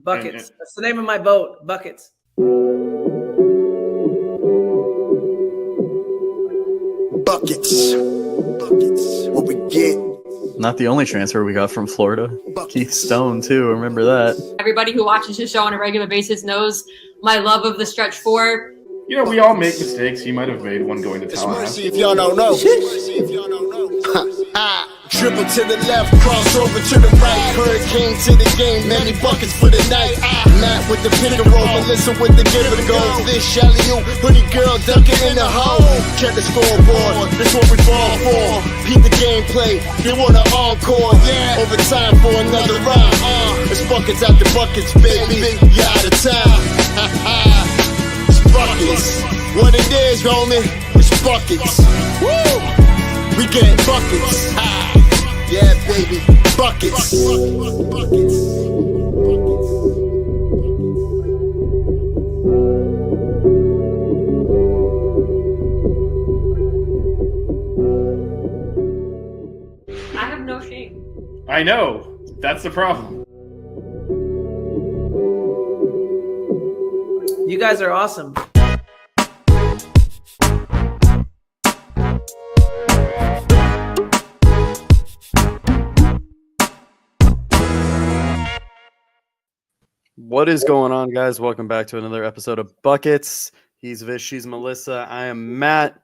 Buckets. That's the name of my boat. Buckets. Buckets. What we get. Not the only transfer we got from Florida. Keith Stone, too. Remember that. Everybody who watches his show on a regular basis knows my love of the stretch four. You know, we all make mistakes. You might have made one going to Mercy Tallahassee. if y'all don't know. Dribble to the left, cross over to the right. Hurricane to the game, many buckets for the night. Matt with the pick and roll, Melissa with the give and go. This Shelly-oo, hoodie girl dunking in the hole. Check the scoreboard, this what we fall for. Beat the gameplay, they want an encore. Yeah, overtime for another round. It's buckets out the buckets, baby. You out of time. It's buckets. What it is, homie, it's buckets. Woo! We get buckets. Yeah, baby, buckets. I have no shame. I know. That's the problem. You guys are awesome. What is going on, guys? Welcome back to another episode of Buckets. He's Vish, she's Melissa. I am Matt.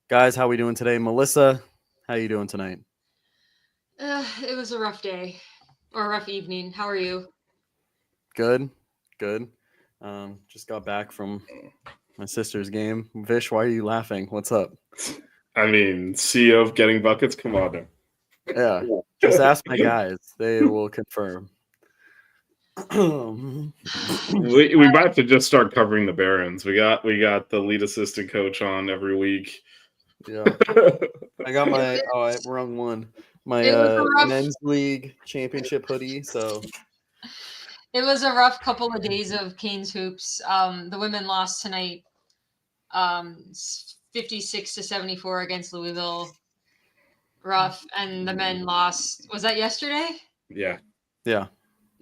Guys, how we doing today? Melissa, how you doing tonight? It was a rough day or a rough evening. How are you? Good. Just got back from my sister's game. Vish, why are you laughing? What's up? I mean, CEO of getting buckets? Come on now. Yeah, just ask my guys. They will confirm. We might have to just start covering the Barons. We got the lead assistant coach on every week. Yeah. I got my wrong one. My men's league championship hoodie. So It was a rough couple of days of Canes hoops. The women lost tonight, 56-74 against Louisville. Rough, and the men lost. Was that yesterday? Yeah. The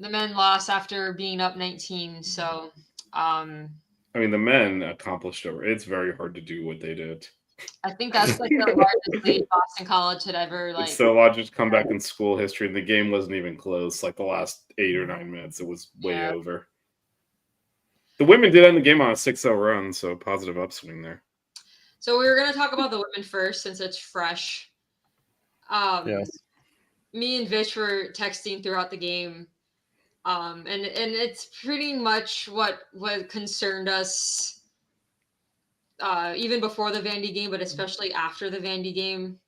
men lost after being up 19. So, I mean, the men accomplished it. It's very hard to do what they did. I think that's like the largest lead Boston College had ever It's the largest comeback in school history, and the game wasn't even close. Like the last 8 or 9 minutes, it was way over. The women did end the game on a 6-0 run, so positive upswing there. So we were going to talk about the women first, since it's fresh. yes. Me and Vish were texting throughout the game. And it's pretty much what concerned us even before the Vandy game, but especially after the Vandy game.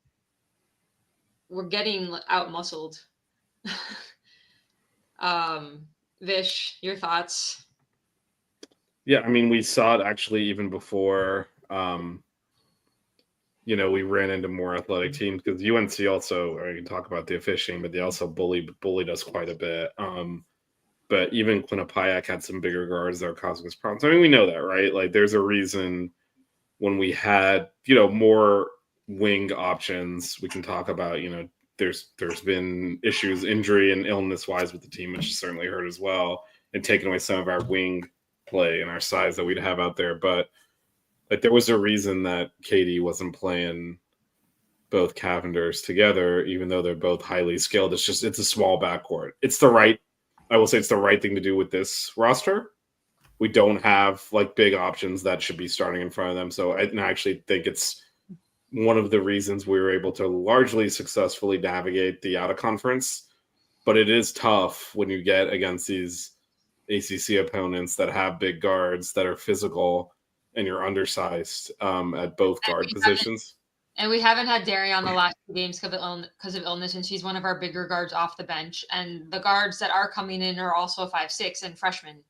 We're getting out-muscled. Vish, your thoughts? Yeah, I mean, we saw it actually even before, we ran into more athletic teams because UNC also, I can talk about the officiating, but they also bullied us quite a bit. But even Quinnipiac had some bigger guards that were causing us problems. I mean, we know that, right? Like, there's a reason when we had, more wing options, we can talk about, there's been issues, injury and illness-wise with the team, which certainly hurt as well, and taking away some of our wing play and our size that we'd have out there. But, like, there was a reason that Katie wasn't playing both Cavenders together, even though they're both highly skilled. It's a small backcourt. I will say it's the right thing to do with this roster. We don't have like big options that should be starting in front of them. So I actually think it's one of the reasons we were able to largely successfully navigate the out of conference. But it is tough when you get against these ACC opponents that have big guards that are physical and you're undersized at both guard positions. And we haven't had Darian the last 2 games because of illness, and she's one of our bigger guards off the bench. And the guards that are coming in are also 5'6" and freshmen.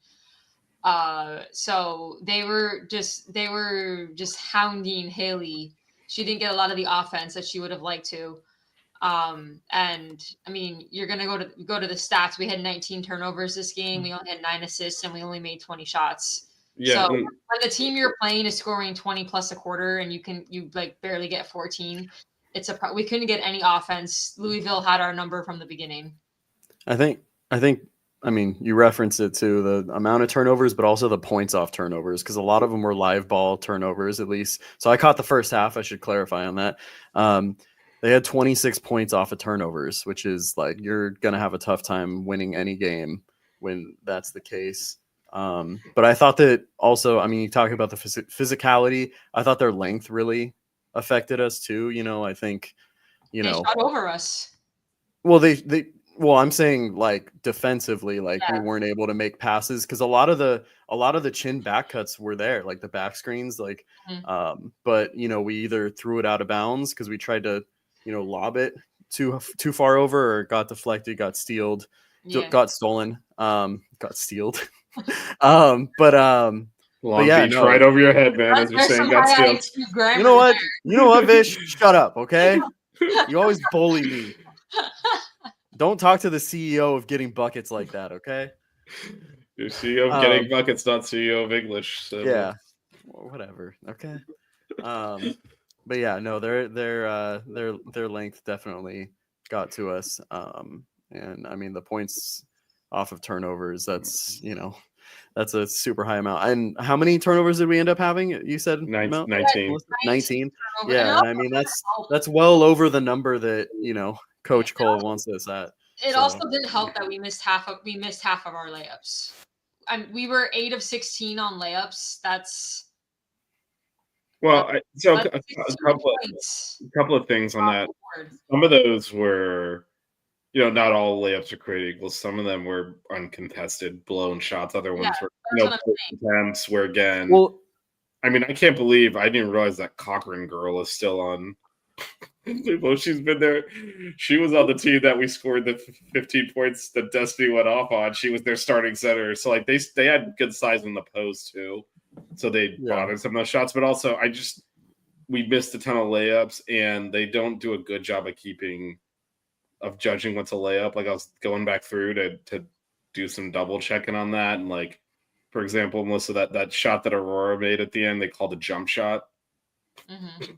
So they were just hounding Haley. She didn't get a lot of the offense that she would have liked to. And I mean, you're gonna go to the stats. We had 19 turnovers this game. We only had 9 assists, and we only made 20 shots. Yeah. So when the team you're playing is scoring 20 plus a quarter and you like barely get 14, we couldn't get any offense. Louisville had our number from the beginning. I think I mean, you referenced it to the amount of turnovers, but also the points off turnovers, because a lot of them were live ball turnovers, at least. So I caught the first half. I should clarify on that. They had 26 points off of turnovers, which is like you're going to have a tough time winning any game when that's the case. But I thought that also, I mean, you talk about the physicality. I thought their length really affected us too. I think, They shot over us. well, well, I'm saying like defensively, like we Yeah. weren't able to make passes because a lot of the chin back cuts were there, like the back screens, like, but we either threw it out of bounds because we tried to, lob it too far over, or got deflected, got stealed, got stolen, got stealed. But yeah, Beach right over your head, man. As you're There's saying, some got high stealed. IQ grammar you know what? there. You know what, Vish? Shut up, okay? You always bully me. Don't talk to the CEO of getting buckets like that, okay? You're CEO of getting buckets, not CEO of English. So. Yeah, whatever. Okay. But yeah, no, their length definitely got to us. And I mean the points off of turnovers. That's that's a super high amount. And how many turnovers did we end up having? You said 19. 19. Yeah, and I mean that's well over the number that Coach Cole wants us at. It also didn't help that we missed half of our layups. We were 8 of 16 on layups. That's a couple of things on that. Some of those were, not all layups are created equal. Some of them were uncontested, blown shots. Other ones were attempts. Where again, I mean, I can't believe I didn't realize that Cochran girl is still on. Well, she's been there. She was on the team that we scored the 15 points that Destiny went off on. She was their starting center. So like they had good size in the post too. So they bothered some of those shots. But also we missed a ton of layups, and they don't do a good job of judging what's a layup. Like I was going back through to do some double checking on that. And like, for example, Melissa, that shot that Aurora made at the end, they called a jump shot. Mm-hmm.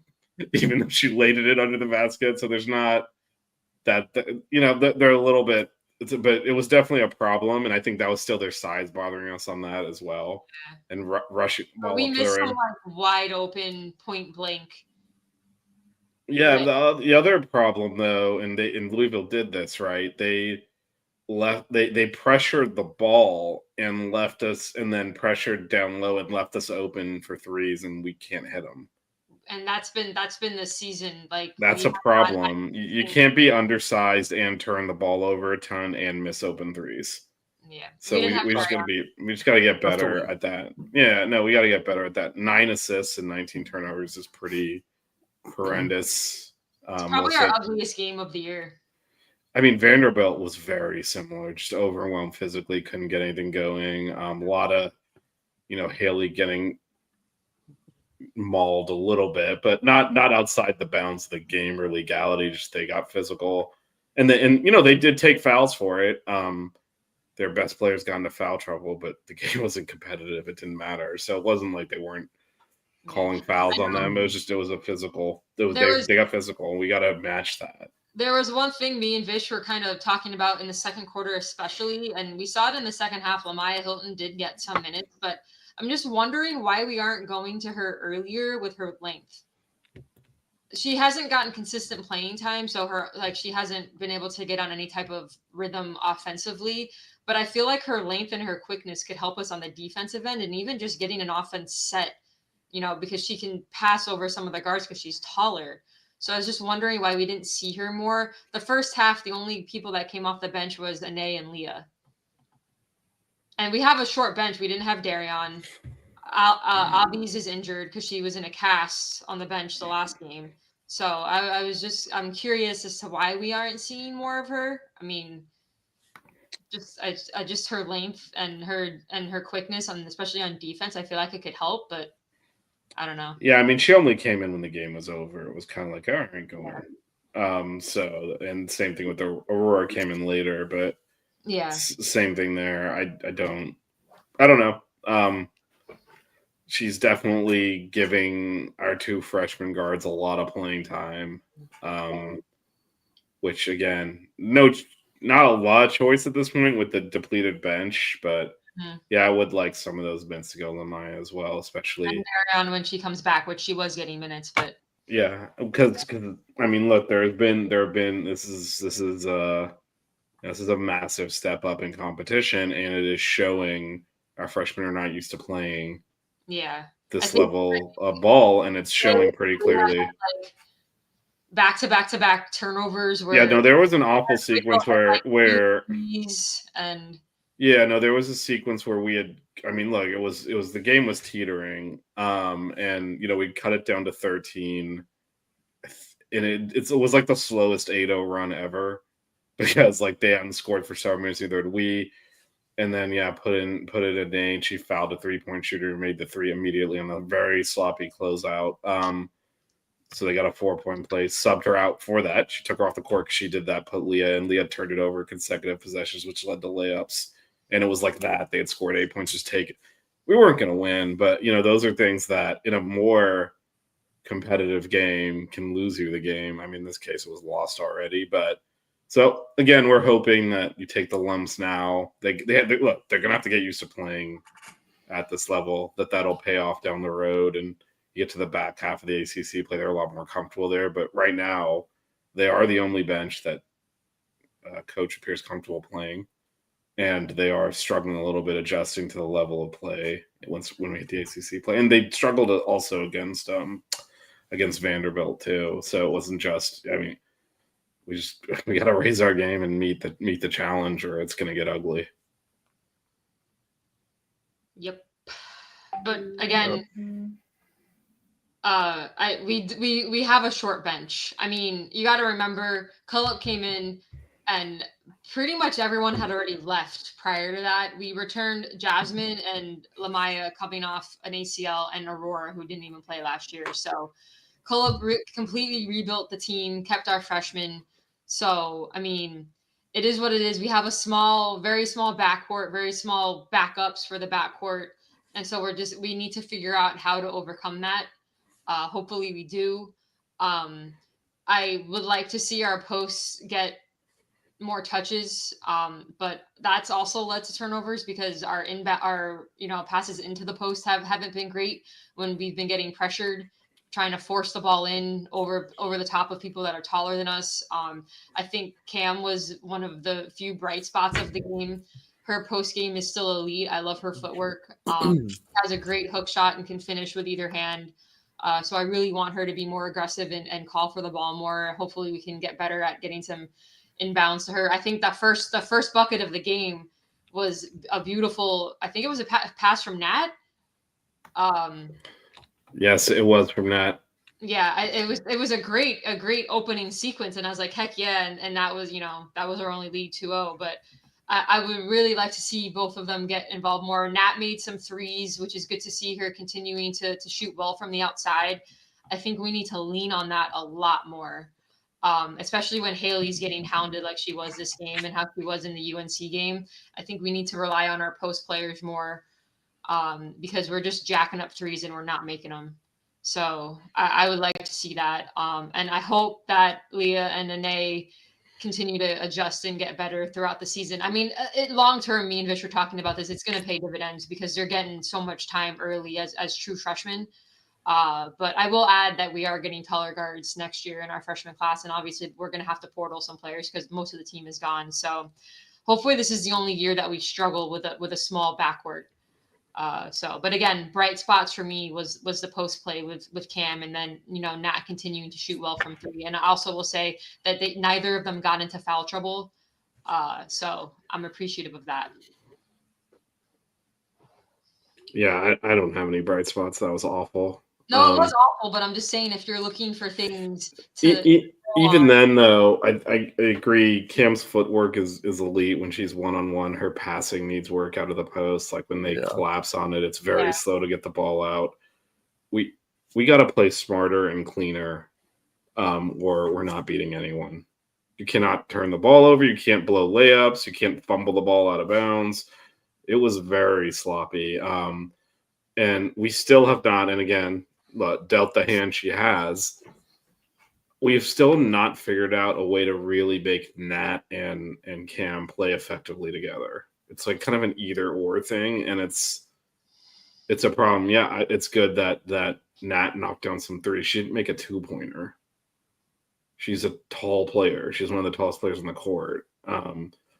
Even though she laid it in under the basket. So there's not they're a little bit, but it was definitely a problem. And I think that was still their size bothering us on that as well. Yeah. And rushing. We missed some wide open point blank. Yeah. The other problem though, and Louisville did this, right? They pressured the ball and left us, and then pressured down low and left us open for threes, and we can't hit them. And that's been the season. Like that's a problem. You can't be undersized and turn the ball over a ton and miss open threes. Yeah. So we just gotta get better at that. Yeah, no, we gotta get better at that. 9 assists and 19 turnovers is pretty horrendous. It's probably our ugliest game of the year. I mean, Vanderbilt was very similar, just overwhelmed physically, couldn't get anything going. A lot of, Haley getting mauled a little bit, but not outside the bounds of the game or legality. Just they got physical, and they did take fouls for it. Their best players got into foul trouble, but the game wasn't competitive. It didn't matter, so it wasn't like they weren't calling fouls on them. It was a physical. They got physical, and we got to match that. There was one thing me and Vish were kind of talking about in the second quarter, especially, and we saw it in the second half. Lamaya Hilton did get some minutes, but I'm just wondering why we aren't going to her earlier with her length. She hasn't gotten consistent playing time, so she hasn't been able to get on any type of rhythm offensively. But I feel like her length and her quickness could help us on the defensive end, and even just getting an offense set, because she can pass over some of the guards because she's taller. So I was just wondering why we didn't see her more. The first half, the only people that came off the bench was Anae and Leah. And we have a short bench. We didn't have Darion. Abiz is injured because she was in a cast on the bench the last game. So I'm curious as to why we aren't seeing more of her. I mean, just her length and her quickness, especially on defense, I feel like it could help, but I don't know. Yeah, I mean, she only came in when the game was over. It was kind of like, all right, go on. And same thing with the Aurora came in later, but yeah, same thing there. I don't know. She's definitely giving our 2 freshman guards a lot of playing time, which again, no not a lot of choice at this point with the depleted bench, but Mhm. yeah, I would like some of those minutes to go Lamaya as well, especially. And Marion when she comes back, which she was getting minutes, but Yeah, because I mean, look, there have been this is a massive step up in competition, and it is showing our freshmen are not used to playing yeah. I this think level of ball, and it's showing pretty clearly. like back-to-back-to-back turnovers Yeah, where no, there was an awful sequence where and yeah, no, there was a sequence where we had. I mean, look, it was the game was teetering, and we cut it down to 13, and it was like the slowest 8-0 run ever because like they hadn't scored for several minutes, either had we. And then put it in Dane. She fouled a 3-point shooter and made the three immediately on a very sloppy closeout. So they got a 4-point play, subbed her out for that. She took her off the court. She did that, put Leah, and Leah turned it over consecutive possessions, which led to layups. And it was like that. They had scored 8 points, just take it. We weren't going to win, but those are things that in a more competitive game can lose you the game. I mean, in this case, it was lost already, but. So again, we're hoping that you take the lumps now. Look, they're gonna have to get used to playing at this level. That'll pay off down the road, and you get to the back half of the ACC play. They're a lot more comfortable there. But right now, they are the only bench that coach appears comfortable playing, and they are struggling a little bit adjusting to the level of play when we hit the ACC play. And they struggled also against Vanderbilt too. So it wasn't just. I mean. We got to raise our game and meet the challenge, or it's going to get ugly. Yep. But again, we have a short bench. I mean, you got to remember, Cullup came in, and pretty much everyone had already left prior to that. We returned Jasmine and Lamaya coming off an ACL, and Aurora, who didn't even play last year. So Cullup completely rebuilt the team, kept our freshmen. So, I mean, it is what it is. We have a very small backcourt, very small backups for the backcourt. And so we need to figure out how to overcome that. Hopefully we do. I would like to see our posts get more touches, but that's also led to turnovers because our passes into the post haven't been great when we've been getting pressured, trying to force the ball in over the top of people that are taller than us. I think Cam was one of the few bright spots of the game. Her post game is still elite. I love her footwork. Has a great hook shot and can finish with either hand. So I really want her to be more aggressive and call for the ball more. Hopefully we can get better at getting some inbounds to her. I think the first bucket of the game was a beautiful. I think it was a pass from Nat. Yes, it was from Nat. Yeah, it was a great opening sequence, and I was like, heck yeah, and that was our only lead 2-0. But I would really like to see both of them get involved more. Nat made some threes, which is good to see her continuing to shoot well from the outside. I think we need to lean on that a lot more, especially when Haley's getting hounded like she was this game and how she was in the UNC game. I think we need to rely on our post players more because we're just jacking up threes and we're not making them. So I would like to see that. And I hope that Leah and Nene continue to adjust and get better throughout the season. I mean, long term, me and Vish were talking about this. It's going to pay dividends because they're getting so much time early as true freshmen. But I will add that we are getting taller guards next year in our freshman class. And obviously, we're going to have to portal some players because most of the team is gone. So hopefully this is the only year that we struggle with a small backcourt. But again, bright spots for me was the post play with Cam, and then Nat continuing to shoot well from three. And I also will say that neither of them got into foul trouble, so I'm appreciative of that. Yeah, I don't have any bright spots. That was awful. No, it was awful, but I'm just saying if you're looking for things to even then though, I agree. Cam's footwork is elite when she's one-on-one. Her passing needs work out of the post. Like when they collapse on it, it's very slow to get the ball out. We got to play smarter and cleaner, or we're not beating anyone. You cannot turn the ball over. You can't blow layups. You can't fumble the ball out of bounds. It was very sloppy. And we still have not, and again, dealt the hand she has. we've still not figured out a way to really make Nat and Cam play effectively together. It's like kind of an either or thing, and it's a problem. Yeah, it's good that Nat knocked down some threes. She didn't make a 2-pointer. She's a tall player. She's one of the tallest players on the court.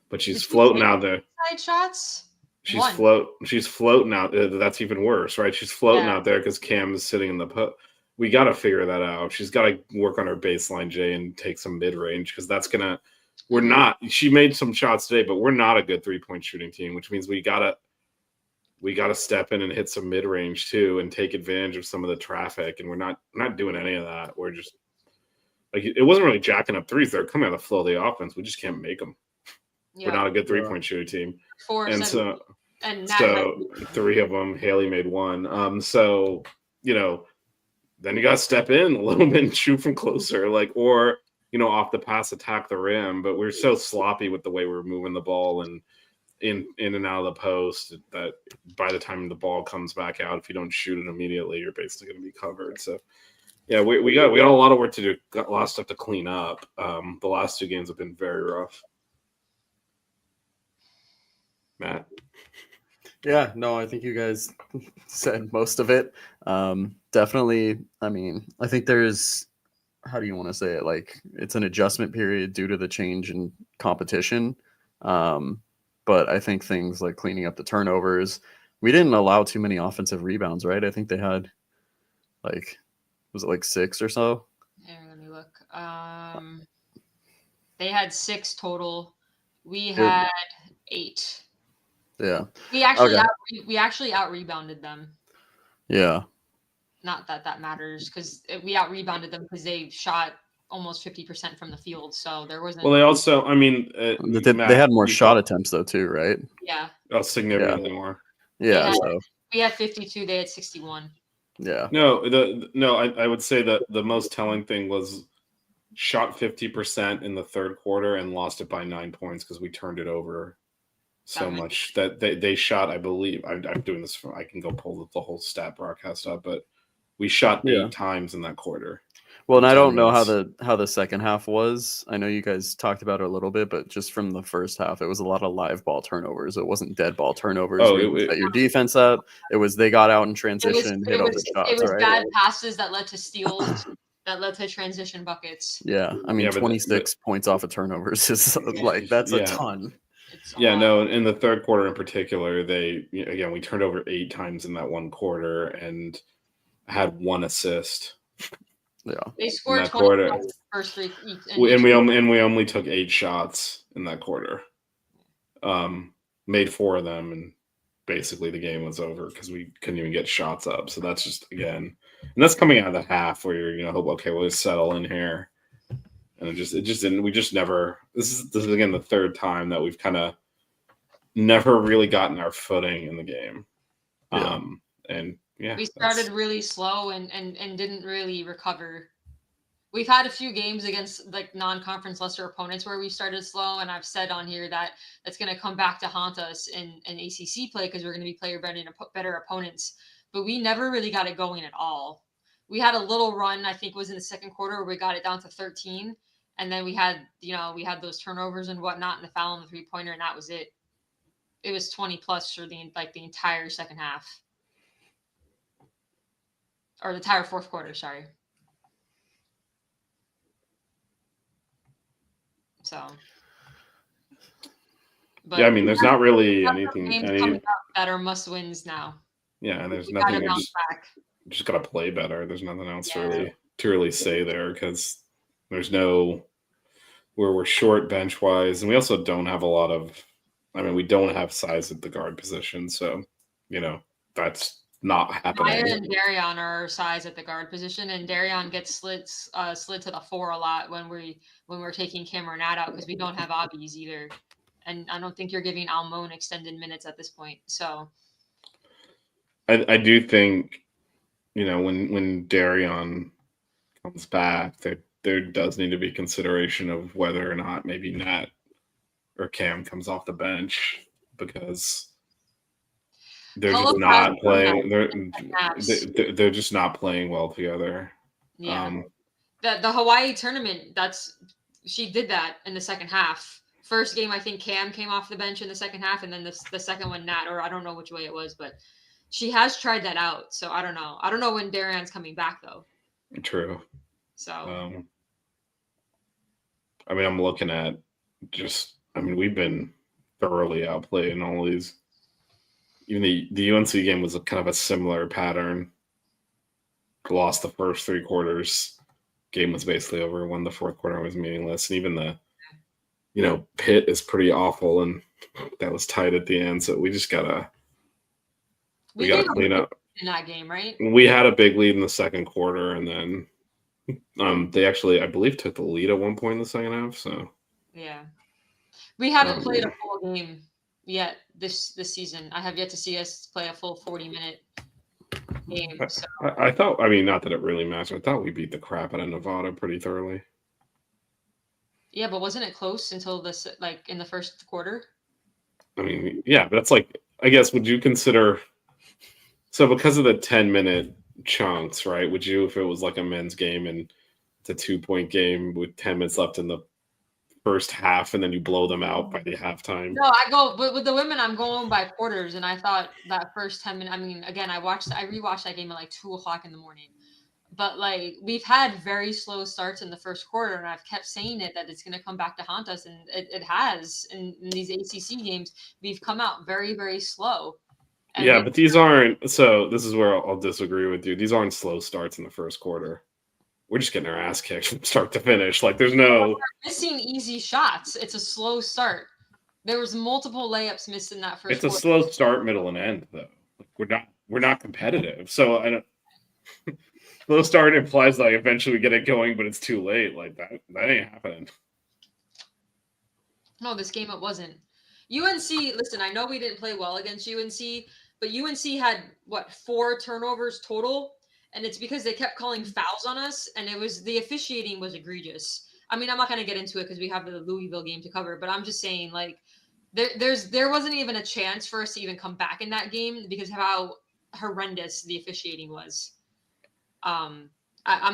But she's floating out there. Side shots. She's floating out. That's even worse, right? She's floating out there because Cam is sitting in the post. We got to figure that out. She's got to work on her baseline, Jay, and take some mid range because that's gonna. We're not. She made some shots today, but we're not a good 3-point shooting team, which means we gotta step in and hit some mid range too, and take advantage of some of the traffic. And we're not doing any of that. We're just like it wasn't really jacking up threes. They're coming out of the flow of the offense. We just can't make them. We're not a good 3-point shooting team. 4, and 7, so 3 of them. Haley made 1. So then you got to step in a little bit and shoot from closer, or off the pass, attack the rim. But we're so sloppy with the way we're moving the ball and in and out of the post that by the time the ball comes back out, if you don't shoot it immediately, you're basically going to be covered. So yeah, we got a lot of work to do. Got a lot of stuff to clean up. The last 2 games have been very rough. Matt. Yeah, no, I think you guys said most of it. Definitely, I mean, I think there's, how do you want to say it? Like, it's an adjustment period due to the change in competition. But I think things like cleaning up the turnovers, we didn't allow too many offensive rebounds, right? I think they had, was it 6 or so? Yeah, let me look. They had 6 total. We had 8. Yeah. We actually out rebounded them. Yeah. Not that matters because we out rebounded them because they shot almost 50% from the field. So there wasn't. Well, they also, I mean, they had more shot attempts though too, right? Yeah. Oh, significantly more. Yeah. We had 52. They had 61. Yeah. No, I would say that the most telling thing was shot 50% in the third quarter and lost it by 9 points because we turned it over so much that they shot, I believe, I'm doing this, I can go pull the whole stat broadcast up, but we shot 8 times in that quarter. Well, and I don't know how the second half was. I know you guys talked about it a little bit, but just from the first half, it was a lot of live ball turnovers. It wasn't dead ball turnovers. Your defense up. It was they got out in transition, hit over shots. It was bad passes that led to steals, that led to transition buckets. Yeah, I mean, 26 points off of turnovers is that's a ton. No, in the third quarter in particular, we turned over 8 times in that one quarter and had 1 assist. Yeah, they scored 20 first 3, and we only took 8 shots in that quarter. Made 4 of them, and basically the game was over because we couldn't even get shots up. So that's just and that's coming out of the half where you're hope we'll just settle in here. And it just didn't. We just never. This is again the third time that we've kind of never really gotten our footing in the game. We started really slow and didn't really recover. We've had a few games against non-conference lesser opponents where we started slow, and I've said on here that that's going to come back to haunt us in ACC play because we're going to be player better opponents. But we never really got it going at all. We had a little run, I think, was in the second quarter where we got it down to 13. And then we had those turnovers and whatnot, and the foul on the 3-pointer, and that was it. It was 20 plus for the entire second half, or the entire fourth quarter. Sorry. So. But I mean, there's not really anything that are must wins now. Yeah, and there's nothing. Just got to play better. There's nothing else to really say there because there's no. Where we're short bench wise, and we also don't have a lot of. I mean, we don't have size at the guard position, so that's not happening. Maya and Darion are our size at the guard position, and Darion gets slid to the 4 a lot when we're taking Cameron Nat out because we don't have Abis either, and I don't think you're giving Almon extended minutes at this point. So, I do think, when Darion comes back, there does need to be consideration of whether or not maybe Nat or Cam comes off the bench because they're just not playing. They're just not playing well together. Yeah. the Hawaii tournament, she did that in the second half. First game, I think Cam came off the bench in the second half, and then the second one, Nat, or I don't know which way it was, but she has tried that out. So I don't know. I don't know when Darian's coming back though. True. So I mean, I'm looking at we've been thoroughly outplayed in all these. Even the UNC game was kind of a similar pattern. Lost the first 3 quarters. Game was basically over. Won the fourth quarter was meaningless. And even Pitt is pretty awful, and that was tight at the end. So we just gotta clean up in that game, right? We had a big lead in the second quarter, and then they actually, I believe, took the lead at one point in the second half. So yeah, we haven't played a full game yet this season. I have yet to see us play a full 40-minute game. So. I thought, not that it really matters. I thought we beat the crap out of Nevada pretty thoroughly. Yeah, but wasn't it close until in the first quarter? Yeah, but that's I guess, would you consider, so because of the 10-minute chunks, right? Would you, if it was like a men's game and it's a 2-point game with 10 minutes left in the first half, and then you blow them out by the halftime? No, I go, but with the women, I'm going by quarters, and I thought that first 10 minutes. Again, I rewatched that game at 2:00 in the morning. But we've had very slow starts in the first quarter, and I've kept saying that it's going to come back to haunt us, and it has in these ACC games. We've come out very, very slow. Yeah, but these aren't. So this is where I'll disagree with you. These aren't slow starts in the first quarter. We're just getting our ass kicked from start to finish. There's no missing easy shots. It's a slow start. There was multiple layups missed in that first. It's a slow start, middle, and end though. We're not competitive. So I don't. Slow start implies eventually we get it going, but it's too late. That ain't happening. No, this game it wasn't. UNC, listen, I know we didn't play well against UNC, but UNC had 4 turnovers total, and it's because they kept calling fouls on us, and the officiating was egregious. I'm not going to get into it because we have the Louisville game to cover, but I'm just saying there wasn't even a chance for us to even come back in that game because of how horrendous the officiating was. I'm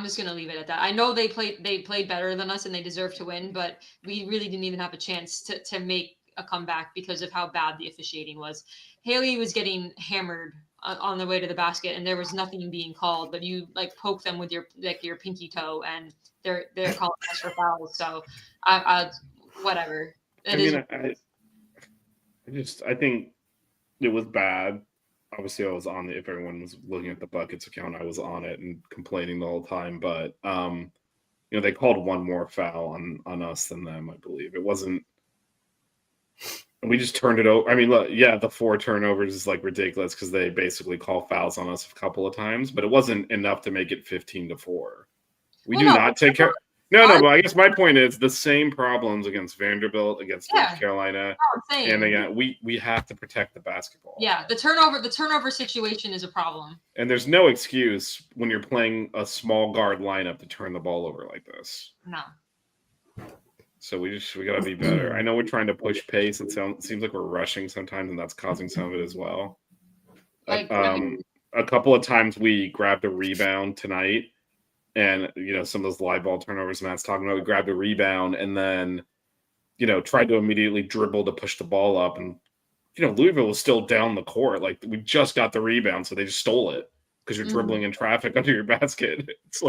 just gonna leave it at that. I know they played better than us and they deserve to win, but we really didn't even have a chance to make a comeback because of how bad the officiating was. Haley was getting hammered on the way to the basket, and there was nothing being called, but you poke them with your pinky toe, and they're calling us for fouls. So I whatever. I think it was bad. Obviously, I was on it. If everyone was looking at the Buckets account, I was on it and complaining the whole time. But they called one more foul on us than them, I believe. It wasn't. We just turned it over. The 4 turnovers is ridiculous because they basically call fouls on us a couple of times, but it wasn't enough to make it 15-4. We do not take care. No, but I guess my point is the same problems against Vanderbilt, against North Carolina, and again, we have to protect the basketball. Yeah, the turnover situation is a problem. And there's no excuse when you're playing a small guard lineup to turn the ball over like this. No. So we got to be better. I know we're trying to push pace. It seems like we're rushing sometimes, and that's causing some of it as well. A couple of times we grabbed a rebound tonight. And, some of those live ball turnovers Matt's talking about, we grabbed a rebound and then, tried to immediately dribble to push the ball up. And, Louisville was still down the court. We just got the rebound, so they just stole it because you're dribbling in traffic under your basket. It's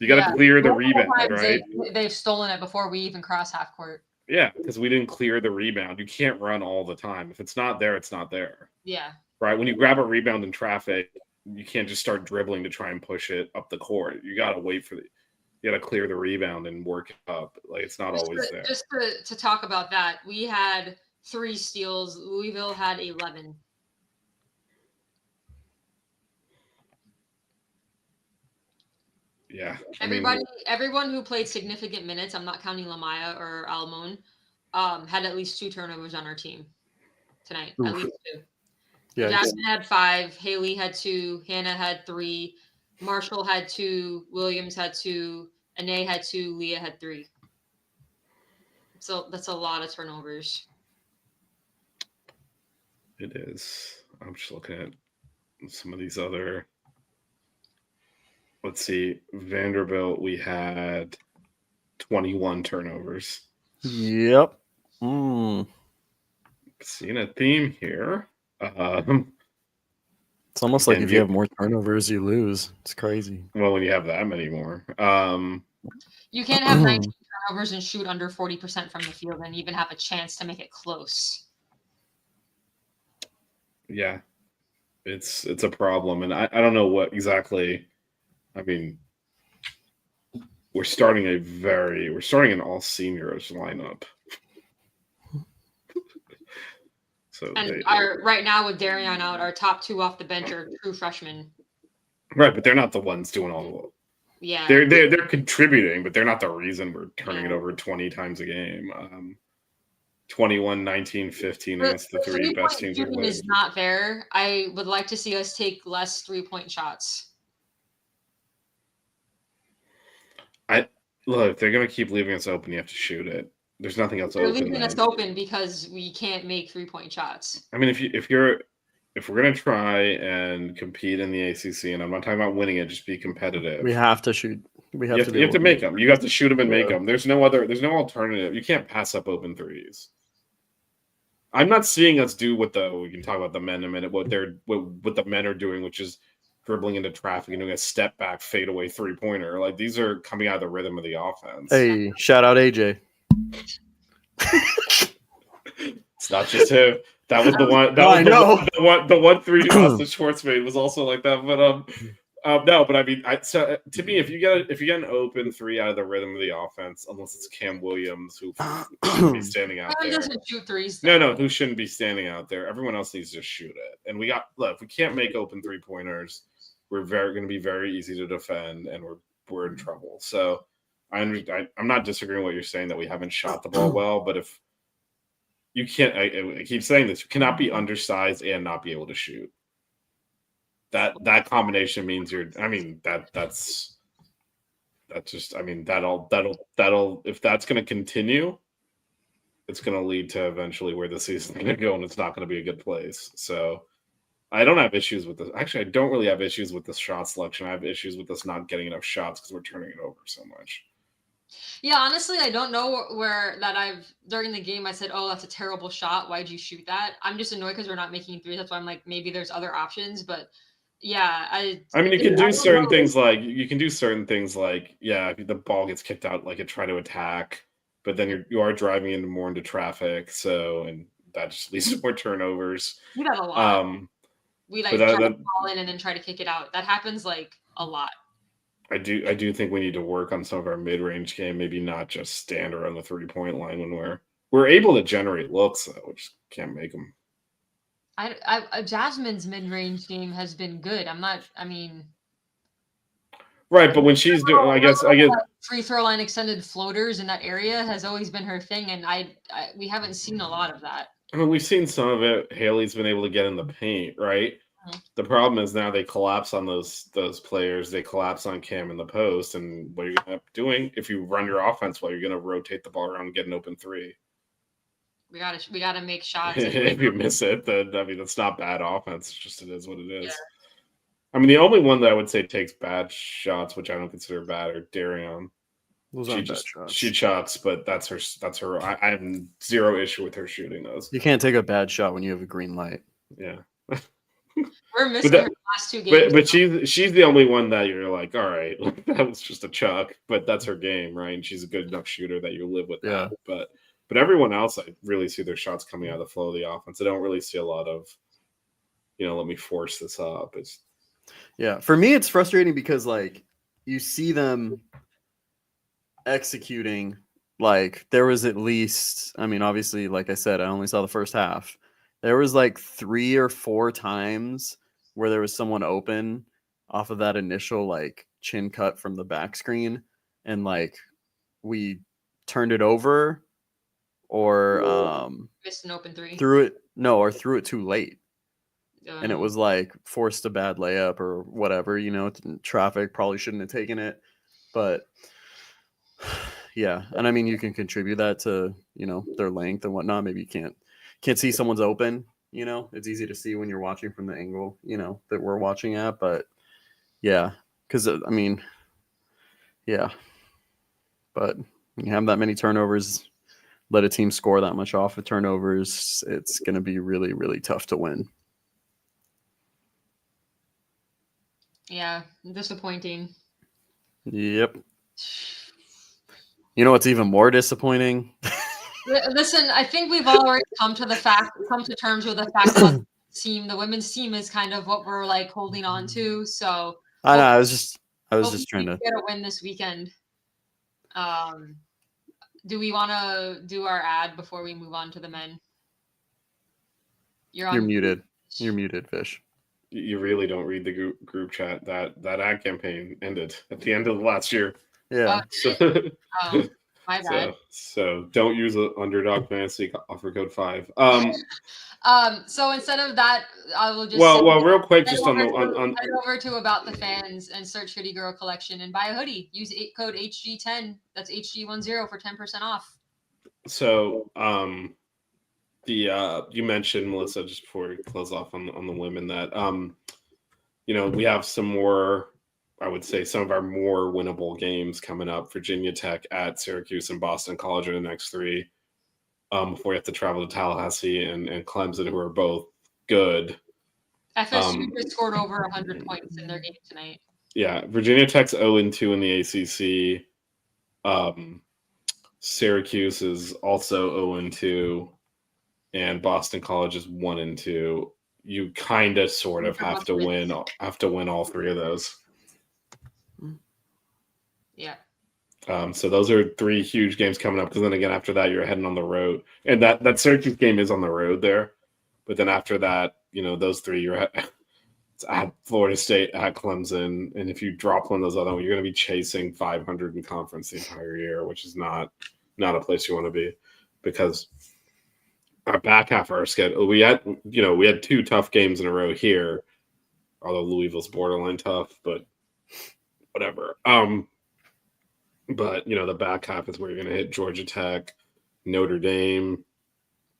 you got to clear the rebound, right? They've stolen it before we even cross half court. Yeah, because we didn't clear the rebound. You can't run all the time. If it's not there, it's not there. Yeah. Right? When you grab a rebound in traffic, you can't just start dribbling to try and push it up the court. You got to wait you got to clear the rebound and work it up. It's not always there. Just to talk about that, we had 3 steals. Louisville had 11. Yeah. Everyone who played significant minutes, I'm not counting Lamaya or Almon, had at least 2 turnovers on our team tonight. At least 2. Yeah, Jasmine had 5, Haley had 2, Hannah had 3, Marshall had 2, Williams had 2, Anae had 2, Leah had 3. So that's a lot of turnovers. It is. I'm just looking at some of these other. let's see, Vanderbilt, we had 21 turnovers. Yep. Seeing a theme here. It's almost like Again, if you have more turnovers, you lose. It's crazy. Well, when you have that many more. You can't have 19 turnovers and shoot under 40% from the field and even have a chance to make it close. Yeah, it's a problem, and I don't know what exactly. I mean, we're starting an all seniors lineup. So And right now with Darion out, our top 2 off the bench are true freshmen. Right, but they're not the ones doing all the work. Yeah, They're contributing, but they're not the reason we're turning it over 20 times a game. 21, 19, 15 against the 3 best teams. Shooting is not there. I would like to see us take less 3-point shots. Look, if they're going to keep leaving us open, you have to shoot it. There's nothing else They're open. leaving us open because we can't make 3-point shots. I mean, if we're going to try and compete in the ACC, and I'm not talking about winning it, just be competitive. We have to shoot. You have to make them. You have to shoot them and make them. There's no alternative. You can't pass up open threes. I'm not seeing us do we can talk about the men in a minute, what the men are doing, which is dribbling into traffic and doing a step back fadeaway 3-pointer. Like, these are coming out of the rhythm of the offense. Hey, shout out AJ. It's not just him. That was the one. The one 3 Austin Schwartz made was also like that. But no. But I mean, to me, if you get an open 3 out of the rhythm of the offense, unless it's Cam Williams who should be standing out there. Doesn't shoot threes. No, who shouldn't be standing out there? Everyone else needs to shoot it. And if we can't make open 3-pointers, we're going to be very easy to defend, and we're in trouble. So I'm not disagreeing with what you're saying that we haven't shot the ball well, but if you can't, I keep saying this, you cannot be undersized and not be able to shoot. That combination means that's just, I mean, that'll if that's going to continue, it's going to lead to eventually where the season's going to go, and it's not going to be a good place. So I don't have issues with this. Actually, I don't really have issues with the shot selection. I have issues with us not getting enough shots because we're turning it over so much. Yeah, honestly, I don't know where during the game I said, oh, that's a terrible shot. Why'd you shoot that? I'm just annoyed because we're not making threes. That's why I'm like, maybe there's other options. But yeah, I mean, you can do certain things like yeah, if the ball gets kicked out, like try to attack, but then you are driving more into traffic, and that just leads to more turnovers. We have a lot. We try to fall in and then try to kick it out. That happens like a lot. I do think we need to work on some of our mid-range game, maybe not just stand around the 3-point line when we're able to generate looks, though. We just can't make them. Jasmine's mid-range game has been good. Right, but when she's doing, I guess free throw line extended floaters in that area has always been her thing, and we haven't seen a lot of that. I mean, we've seen some of it. Haley's been able to get in the paint, right? Mm-hmm. The problem is now they collapse on those players. They collapse on Cam in the post, and what are you going to end up doing if you run your offense? Well, you're going to rotate the ball around and get an open 3. We gotta make shots. If you miss it, then that's not bad offense. It's just it is what it is. Yeah. I mean, the only one that I would say takes bad shots, which I don't consider bad, are Darion. Those aren't bad shots. She chucks, but that's her. I have zero issue with her shooting those. You can't take a bad shot when you have a green light. Yeah. We're missing her last 2 games. But she's the only one that you're like, all right, that was just a chuck, but that's her game, right? And she's a good enough shooter that you live with that. But everyone else, I really see their shots coming out of the flow of the offense. I don't really see a lot of, let me force this up. For me, it's frustrating because you see them executing. There was at least, obviously, like I said, I only saw the first half. There was 3 or 4 times where there was someone open off of that initial chin cut from the back screen, and we turned it over or missed an open 3. Threw it too late. And it was forced a bad layup or whatever, traffic probably shouldn't have taken it. But yeah. And you can contribute that to, their length and whatnot. Maybe you can't see someone's open, it's easy to see when you're watching from the angle, that we're watching at. But yeah, because yeah, but you have that many turnovers, let a team score that much off of turnovers, it's going to be really, really tough to win. Yeah, disappointing. Yep. You know what's even more disappointing? Listen, I think we've already come to terms with the fact that the women's team is kind of what we're like holding on to. So I know. I was just trying to get a win this weekend. Do we want to do our ad before we move on to the men? You're muted. You're muted, Fish. You really don't read the group chat. That ad campaign ended at the end of last year. Yeah. My bad. So don't use an underdog fantasy offer code 5. So instead of that, I will just real quick, just head over to About the Fans and search Hoodie Girl Collection and buy a hoodie. Use code HG10. That's HG10 for 10% off. So you mentioned, Melissa, just before we close off on the women, that we have some more, I would say, some of our more winnable games coming up. Virginia Tech at Syracuse and Boston College are the next 3. Before you have to travel to Tallahassee and Clemson, who are both good. FSU just scored over 100 points in their game tonight. Yeah, Virginia Tech's 0-2 in the ACC. Syracuse is also 0-2, and Boston College is 1-2. You kind of sort of have to win all 3 of those. Yeah. So those are 3 huge games coming up, because then again after that you're heading on the road, and that Syracuse game is on the road there, but then after that, those 3 you're at Florida State, at Clemson, and if you drop one of those other ones, you're going to be chasing 500 in conference the entire year, which is not a place you want to be, because our back half of our schedule, we had 2 tough games in a row here, although Louisville's borderline tough, but whatever. But the back half is where you're going to hit Georgia Tech, Notre Dame,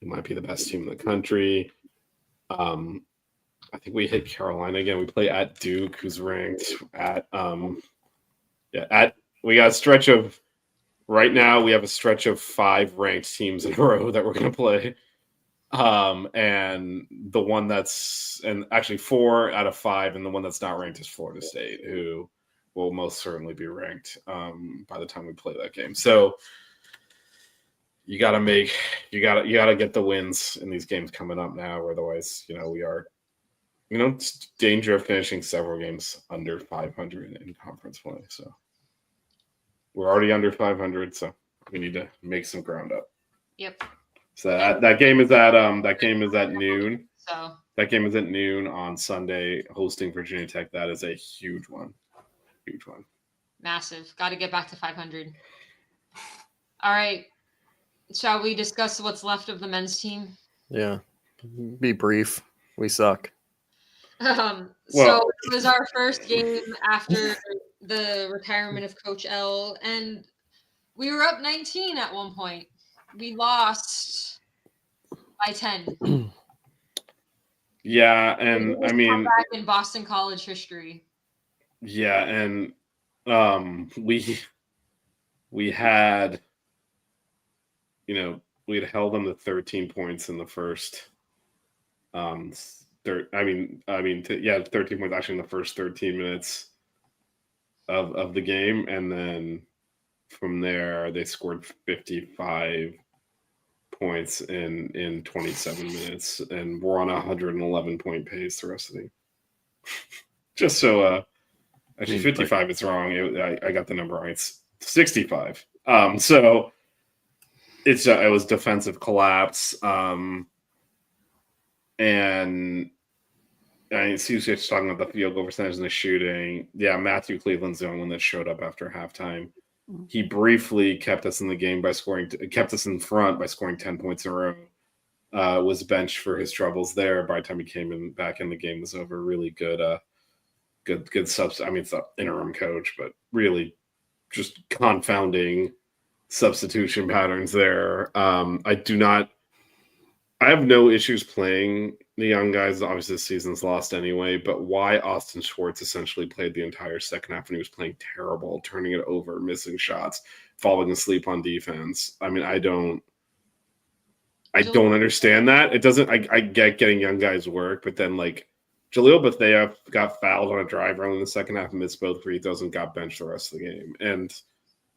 who might be the best team in the country. I think we hit Carolina again. We play at Duke, who's ranked at we got a stretch of, right now we have a stretch of 5 ranked teams in a row that we're going to play. And the one that's, and actually 4 out of 5, and the one that's not ranked is Florida State, who will most certainly be ranked by the time we play that game. So you got to get the wins in these games coming up now, or otherwise, we are, danger of finishing several games under 500 in conference play. So we're already under 500, so we need to make some ground up. Yep. So that game is at noon. So that game is at noon on Sunday, hosting Virginia Tech. That is a huge one. Huge one. Massive. Got to get back to 500. All right. Shall we discuss what's left of the men's team? Yeah. Be brief. We suck. So it was our first game after the retirement of Coach L, and we were up 19 at one point. We lost by 10. Yeah, and I mean, back in Boston College history. Yeah, and we had, we had held them to 13 points in the first. 13 points actually in the first 13 minutes of the game, and then from there they scored 55 points in 27 minutes, and we're on a 111 point pace the rest of the game. Just so actually 55 is wrong. I got the number wrong. It's 65. So it was defensive collapse. And I see you talking about the field goal percentage and the shooting. Yeah, Matthew Cleveland's the only one that showed up after halftime. He briefly kept us in the game kept us in front by scoring 10 points in a row. Was benched for his troubles there. By the time he came back in, the game was over. Really good, good subs. I mean, it's an interim coach, but really just confounding substitution patterns there. I have no issues playing the young guys, obviously the season's lost anyway, but why Austin Schwartz essentially played the entire second half when he was playing terrible, turning it over, missing shots, falling asleep on defense. I mean, I don't understand that. It doesn't. I get getting young guys work, but then like Jaleel Bethea got fouled on a drive early in the second half, missed both free throws, and got benched the rest of the game. And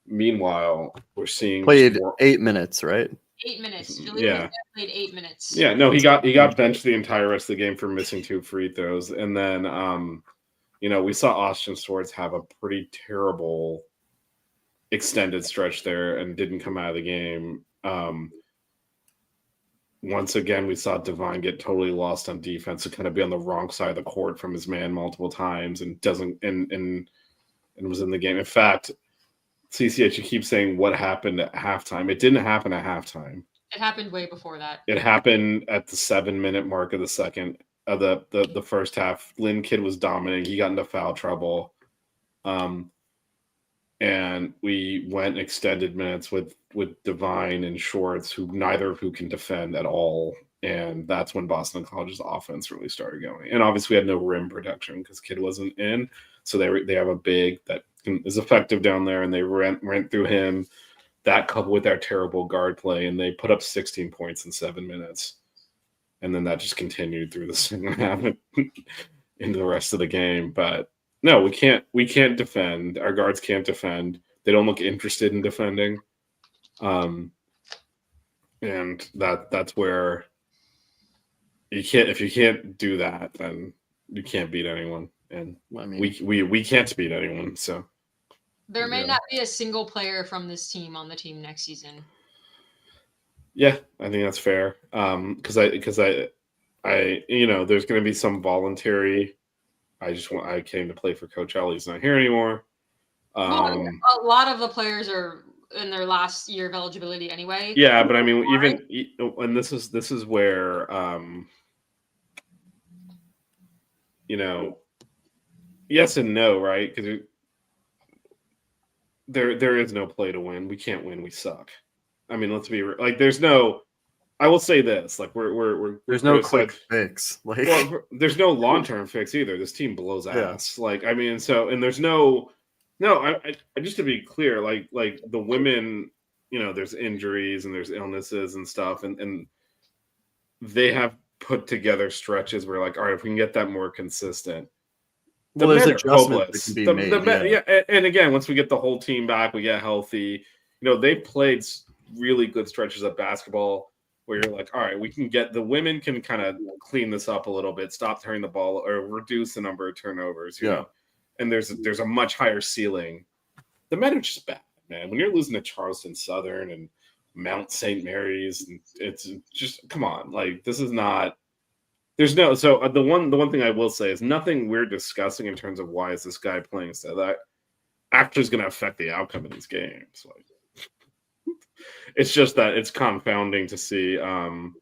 meanwhile, we're seeing Played 8 minutes, right? 8 minutes. Yeah. Played 8 minutes. Yeah, no, he got benched the entire rest of the game for missing 2 free throws, and then we saw Austin Schwartz have a pretty terrible extended stretch there and didn't come out of the game. Once again, we saw Divine get totally lost on defense and kind of be on the wrong side of the court from his man multiple times and was in the game. In fact, CCH, you keep saying what happened at halftime. It didn't happen at halftime. It happened way before that. It happened at the 7-minute mark of the second of the first half. Lynn Kidd was dominating. He got into foul trouble. And we went extended minutes with Divine and Schwartz, who neither of who can defend at all. And that's when Boston College's offense really started going. And obviously we had no rim protection because Kidd wasn't in. So they have a big that is effective down there, and they ran through him. That coupled with their terrible guard play, and they put up 16 points in 7 minutes. And then that just continued through the second half into the rest of the game. But no, we can't defend. Our guards can't defend. They don't look interested in defending. And that's where if you can't do that, then you can't beat anyone. And I mean, we can't beat anyone. So there may not be a single player from this team on the team next season. Yeah, I think that's fair. Because I there's going to be some voluntary. I came to play for Coach L. He's not here anymore. A lot of the players are in their last year of eligibility anyway. Yeah, but I mean, and this is where yes and no, right? Because there is no play to win. We can't win. We suck. I mean, let's be like. There's no. I will say this: like there's no quick fix. Like, there's no long-term fix either. This team blows ass. Yeah. Like, I mean, and there's no. I just to be clear, like the women, there's injuries and there's illnesses and stuff, and they have put together stretches where, like, all right, if we can get that more consistent. Well, there's adjustments that can be made. And again, once we get the whole team back, we get healthy. They played really good stretches of basketball where you're like, all right, we can get the women can kind of clean this up a little bit, stop turning the ball or reduce the number of turnovers. You know? And there's a much higher ceiling. The men are just bad, man. When you're losing to Charleston Southern and Mount St. Mary's, it's just come on. Like, this is not. There's no. So the one thing I will say is nothing we're discussing in terms of why is this guy playing so that actually is going to affect the outcome of these games. Like, it's just that it's confounding to see. I'm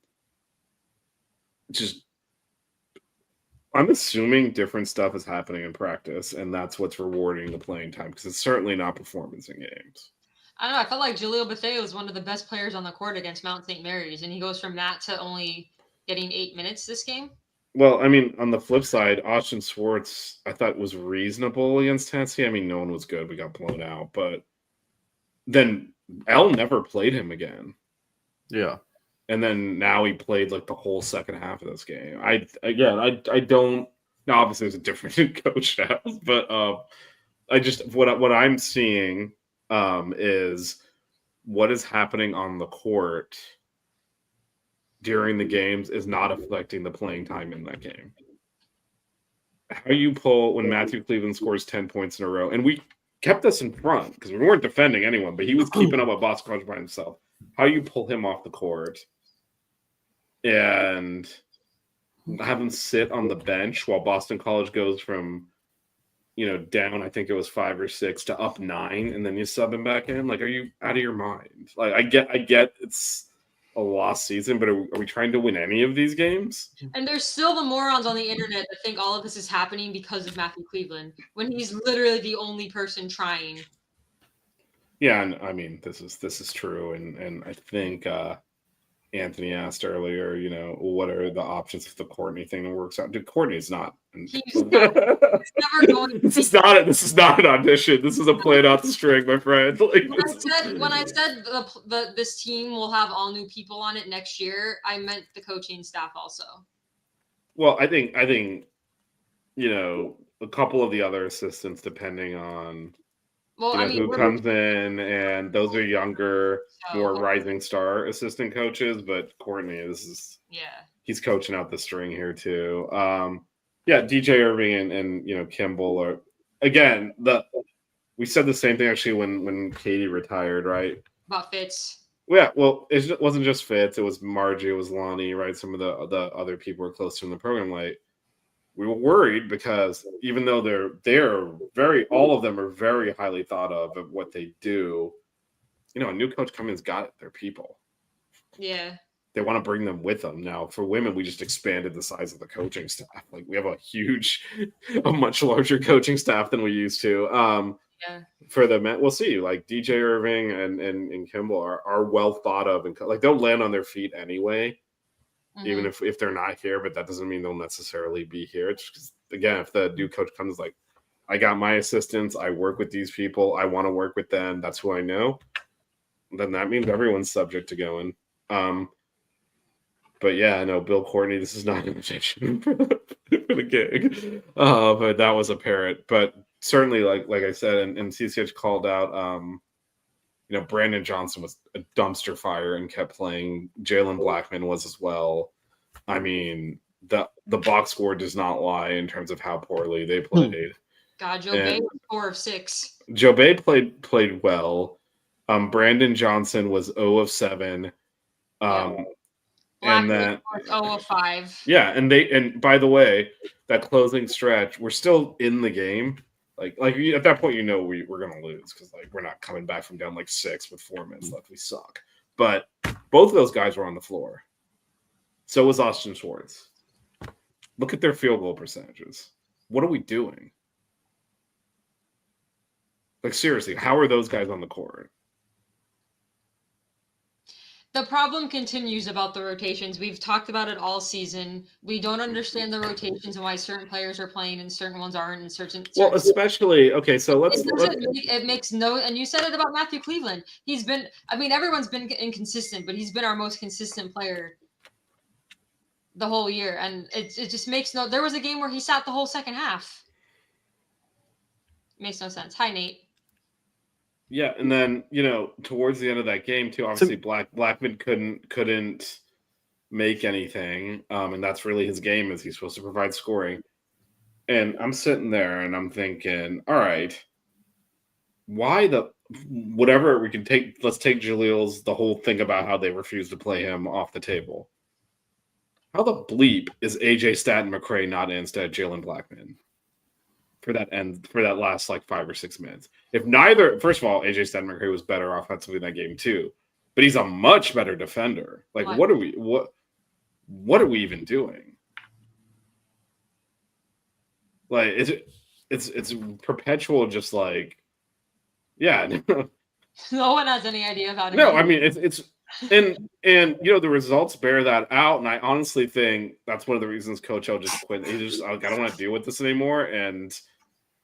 assuming different stuff is happening in practice, and that's what's rewarding the playing time because it's certainly not performance in games. I don't know. I felt like Jaleel Bethea was one of the best players on the court against Mount St. Mary's, and he goes from that to only getting 8 minutes this game. Well, I mean, on the flip side, Austin Schwartz, I thought was reasonable against Tennessee. I mean, no one was good. We got blown out, but then L never played him again. Yeah. And then now he played like the whole second half of this game. I don't. Now obviously there's a different coach now, but I just what I'm seeing is what is happening on the court during the games is not affecting the playing time in that game. How you pull when Matthew Cleveland scores 10 points in a row, and we kept us in front because we weren't defending anyone, but he was keeping up with Boston College by himself. How you pull him off the court and have him sit on the bench while Boston College goes from, down, I think it was 5 or 6 to up 9, and then you sub him back in. Like, are you out of your mind? Like, I get it's a lost season, but are we trying to win any of these games? And there's still the morons on the internet that think all of this is happening because of Matthew Cleveland, when he's literally the only person trying. Yeah, and I mean this is true, and I think Anthony asked earlier, you know, what are the options if the Courtney thing works out? Dude, Courtney is not. He's never going to This is not an audition. This is a played out the string, my friend. Like, when I said this team will have all new people on it next year, I meant the coaching staff also. Well, I think you know, a couple of the other assistants, depending on who comes in, and those are younger, more rising star assistant coaches. But Courtney, he's coaching out the string here too. DJ Irving and you know Kimball are again we said the same thing actually when Katie retired, right? About Fitz. Yeah, well, it wasn't just Fitz. It was Margie, it was Lonnie, right? Some of the other people were close to in the program. Like, we were worried because even though they're all of them are very highly thought of what they do, you know, a new coach coming in's got their people. Yeah. They want to bring them with them. Now, for women, we just expanded the size of the coaching staff. Like, we have a much larger coaching staff than we used to. Yeah. For the men, we'll see. Like DJ Irving and Kimball are well thought of, and like they'll land on their feet anyway, even if they're not here. But that doesn't mean they'll necessarily be here. It's just, again, if the new coach comes like, I got my assistants, I work with these people, I want to work with them, that's who I know, then that means everyone's subject to going. But yeah, I know Bill Courtney, this is not an invitation for the gig. But that was apparent. But certainly, like I said, and CCH called out, you know, Brandon Johnson was a dumpster fire and kept playing. Jalen Blackman was as well. I mean, the box score does not lie in terms of how poorly they played. God, Joe Bay was 4 of 6. Joe Bay played well. Brandon Johnson was 0 of 7. And then 0 of 5. Yeah, and by the way, that closing stretch, we're still in the game. Like at that point, you know we're gonna lose because like we're not coming back from down like 6 with 4 minutes left. We suck. But both of those guys were on the floor. So was Austin Schwartz. Look at their field goal percentages. What are we doing? Like, seriously, how are those guys on the court? The problem continues about the rotations. We've talked about it all season. We don't understand the rotations and why certain players are playing and certain ones aren't. And certain well, especially okay. So it makes no. And you said it about Matthew Cleveland. He's been. I mean, everyone's been inconsistent, but he's been our most consistent player the whole year, and it just makes no. There was a game where he sat the whole second half. Makes no sense. Hi, Nate. Yeah, and then you know towards the end of that game too, obviously Blackman couldn't make anything, and that's really his game. Is he's supposed to provide scoring? And I'm sitting there and I'm thinking, all right, why whatever we can take? Let's take Jalil's the whole thing about how they refused to play him off the table. How the bleep is AJ Staten McCray not instead of Jalen Blackman? For that last like 5 or 6 minutes. If neither, first of all, AJ Staten McCray was better offensively in that game too, but he's a much better defender. Like, what are we even doing? Like, it's perpetual, just like, yeah. No one has any idea about it. No, I mean it's and you know the results bear that out, and I honestly think that's one of the reasons Coach O just quit. He just I don't want to deal with this anymore, and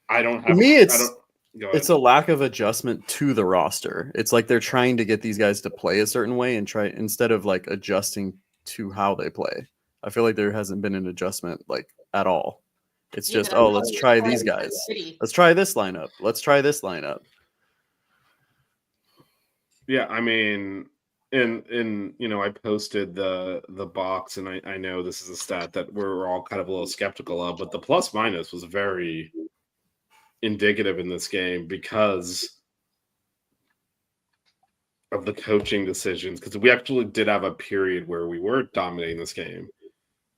I don't have. For me, it's a lack of adjustment to the roster. It's like they're trying to get these guys to play a certain way and try instead of like adjusting to how they play. I feel like there hasn't been an adjustment like at all. It's just let's try these guys. Let's try this lineup. Let's try this lineup. Yeah, I mean. And you know, I posted the box, and I know this is a stat that we're all kind of a little skeptical of, but the plus minus was very indicative in this game because of the coaching decisions. Because we actually did have a period where we were dominating this game,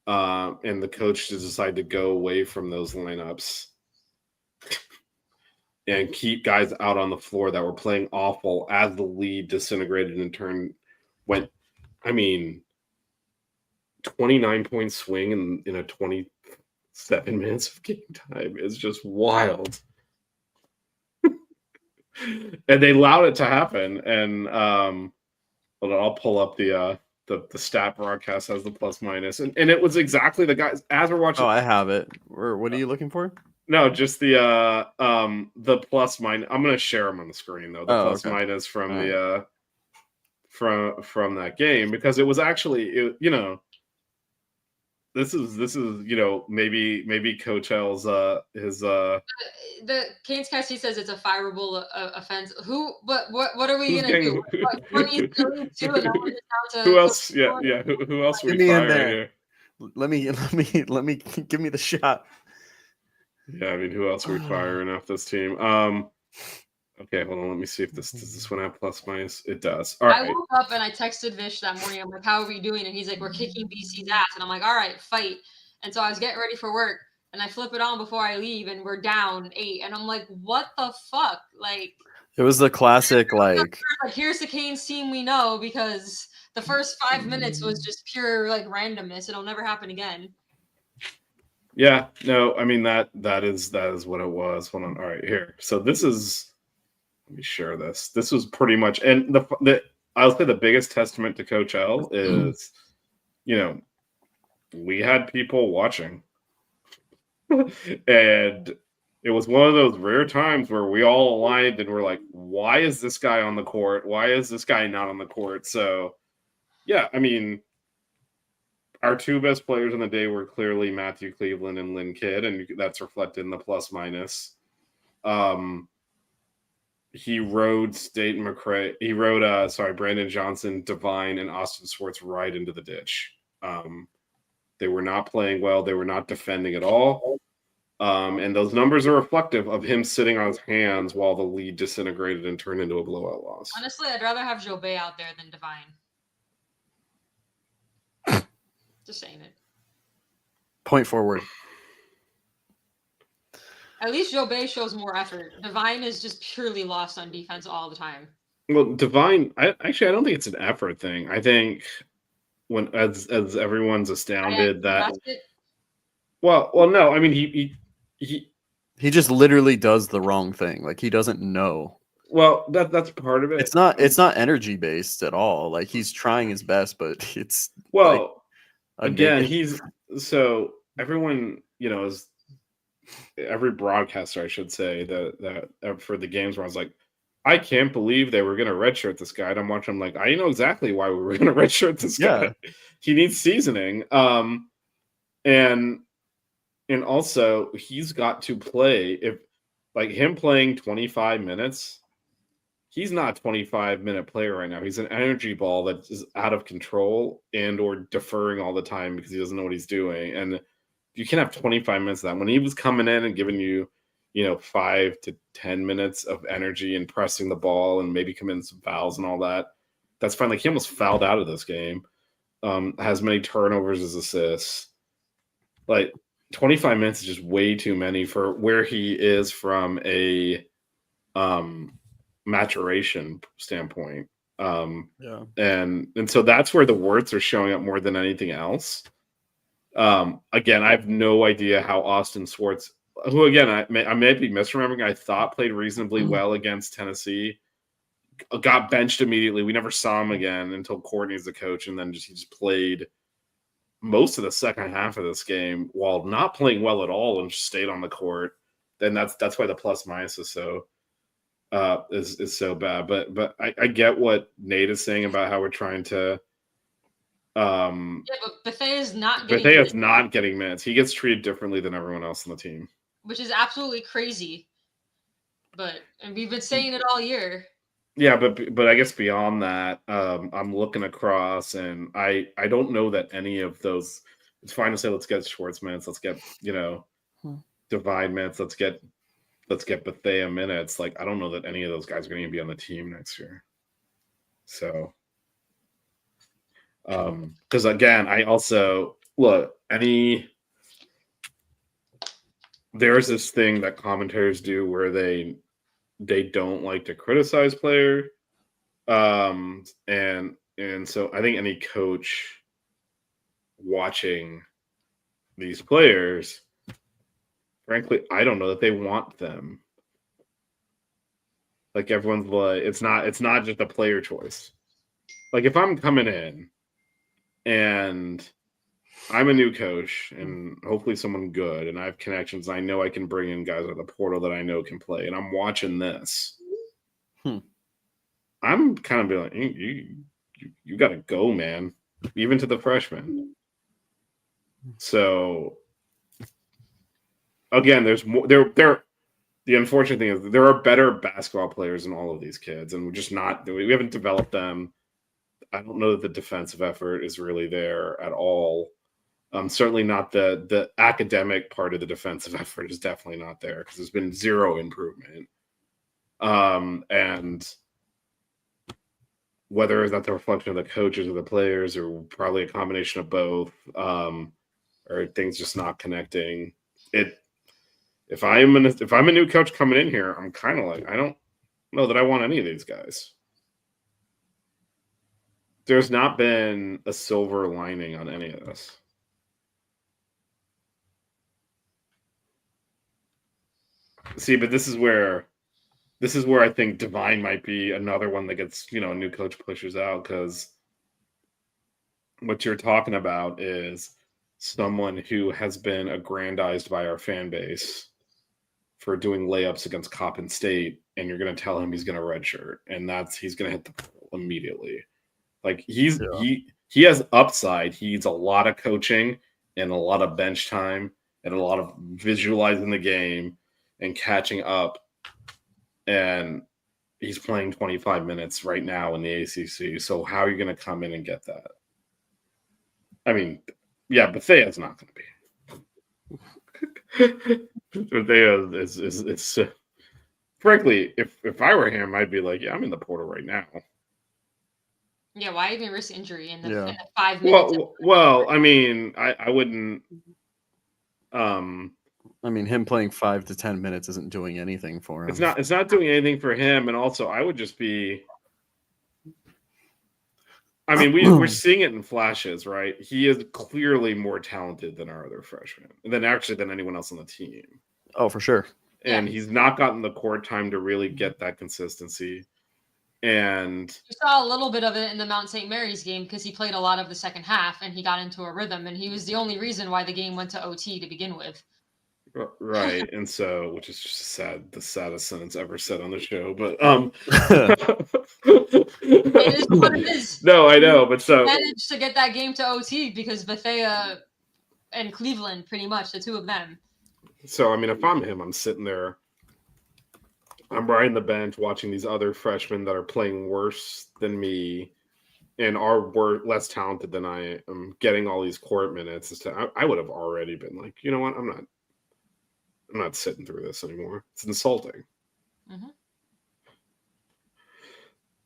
and the coach decided to go away from those lineups and keep guys out on the floor that were playing awful as the lead disintegrated and turned. Went, I mean, 29-point swing in a 27 minutes of game time is just wild. And they allowed it to happen. And I'll pull up the the stat broadcast has the plus minus, and it was exactly the guys as we're watching. Oh, I have it. What are you looking for? No, just the plus minus. I'm gonna share them on the screen though. The plus Okay. minus from All the from that game, because it was actually this is maybe Coach L's his The Canes Cassie says it's a fireable offense. What are we who's gonna getting do? What, 20 silly too, and now we're just down to who else? Coach Yeah. Who else are Get we me in firing there. here? Let me give me the shot. Yeah, I mean, who else are we firing off this team? Okay, hold on. Let me see if does this one have plus minus? It does. All I right. woke up and I texted Vish that morning. I'm like, "How are we doing?" And he's like, "We're kicking BC's ass." And I'm like, "All right, fight." And so I was getting ready for work, and I flip it on before I leave, and we're down 8. And I'm like, "What the fuck?" Like, It was the classic like here's the Canes team we know, because the first 5 minutes was just pure like randomness. It'll never happen again. Yeah, no, I mean that is what it was. Hold on. All right, here. So this is, let me share this. This was pretty much, and the I'll say the biggest testament to Coach L is, we had people watching, and it was one of those rare times where we all aligned and we're like, why is this guy on the court? Why is this guy not on the court? So, yeah, I mean, our two best players on the day were clearly Matthew Cleveland and Lynn Kidd, and that's reflected in the plus minus. He rode State McCray. He rode, Brandon Johnson, Devine, and Austin Swartz right into the ditch. They were not playing well. They were not defending at all. And those numbers are reflective of him sitting on his hands while the lead disintegrated and turned into a blowout loss. Honestly, I'd rather have Jobé out there than Devine. Just saying it. Point forward. At least Jobé shows more effort. Devine is just purely lost on defense all the time. Well, Devine, I don't think it's an effort thing. I think when as everyone's astounded that. Well, no. I mean, he just literally does the wrong thing. Like, he doesn't know. Well, that's part of it. It's not energy based at all. Like, he's trying his best, but it's again, he's so everyone, is every broadcaster, I should say, that for the games where I was like, I can't believe they were going to redshirt this guy. And I'm watching, I'm like, I know exactly why we were going to redshirt this guy. He needs seasoning. And also he's got to play, if like him playing 25 minutes, he's not a 25-minute player right now. He's an energy ball that is out of control and or deferring all the time because he doesn't know what he's doing. And you can't have 25 minutes of that. When he was coming in and giving you, 5 to 10 minutes of energy and pressing the ball and maybe committing some fouls and all that, that's fine. Like, he almost fouled out of this game. Has many turnovers as assists. Like, 25 minutes is just way too many for where he is from a maturation standpoint. And so that's where the words are showing up more than anything else. Again, I have no idea how Austin Swartz, who again I may be misremembering, I thought played reasonably well against Tennessee, got benched immediately. We never saw him again until Courtney's the coach, and then he just played most of the second half of this game while not playing well at all and just stayed on the court. Then that's why the plus minus is so is so bad. But I get what Nate is saying about how we're trying to. Yeah, but Bethea is not getting minutes. He gets treated differently than everyone else on the team, which is absolutely crazy. And we've been saying it all year. Yeah, but I guess beyond that, I'm looking across, and I don't know that any of those. It's fine to say let's get Schwartz minutes, let's get Divine minutes, let's get Bethea minutes. Like, I don't know that any of those guys are going to be on the team next year. So. Because again, I also there's this thing that commentators do where they don't like to criticize player. And so I think any coach watching these players, frankly, I don't know that they want them. Like, everyone's like, it's not just a player choice. Like, if I'm coming in And I'm a new coach, and hopefully someone good, and I have connections. I know I can bring in guys at the portal that I know can play, and I'm watching this. I'm kind of being like, you got to go, man, even to the freshmen. So again, there's more. The unfortunate thing is there are better basketball players than all of these kids, and we're just not. We haven't developed them. I don't know that the defensive effort is really there at all. Certainly not the academic part of the defensive effort is definitely not there because there's been zero improvement. And whether that's a reflection of the coaches or the players, or probably a combination of both, or things just not connecting. If I'm a new coach coming in here, I'm kind of like, I don't know that I want any of these guys. There's not been a silver lining on any of this. See, but this is where I think Divine might be another one that gets, a new coach pushes out, because what you're talking about is someone who has been aggrandized by our fan base for doing layups against Coppin State, and you're going to tell him he's going to redshirt, and he's going to hit the portal immediately. Like he has upside. He needs a lot of coaching and a lot of bench time and a lot of visualizing the game and catching up. And he's playing 25 minutes right now in the ACC. So how are you going to come in and get that? I mean, yeah, Bethea's not going to be. Bethea is frankly, if I were him, I'd be like, yeah, I'm in the portal right now. Yeah, why even risk injury in the 5 minutes? Well, I mean, I wouldn't. I mean, him playing 5 to 10 minutes isn't doing anything for him. It's not doing anything for him, and also I would just be. I mean, we're seeing it in flashes, right? He is clearly more talented than our other freshmen, than anyone else on the team. Oh, for sure. And he's not gotten the court time to really get that consistency. And you saw a little bit of it in the Mount St. Mary's game because he played a lot of the second half and he got into a rhythm, and he was the only reason why the game went to OT to begin with. Right. And so, which is just the saddest sentence ever said on the show, but it is what it is. No, I know, but so managed to get that game to OT because Bethea and Cleveland, pretty much the two of them. So I mean, if I'm him, I'm sitting there, I'm riding the bench watching these other freshmen that are playing worse than me and are less talented than I am getting all these court minutes. I would have already been like, you know what, I'm not sitting through this anymore. It's insulting. Mm-hmm.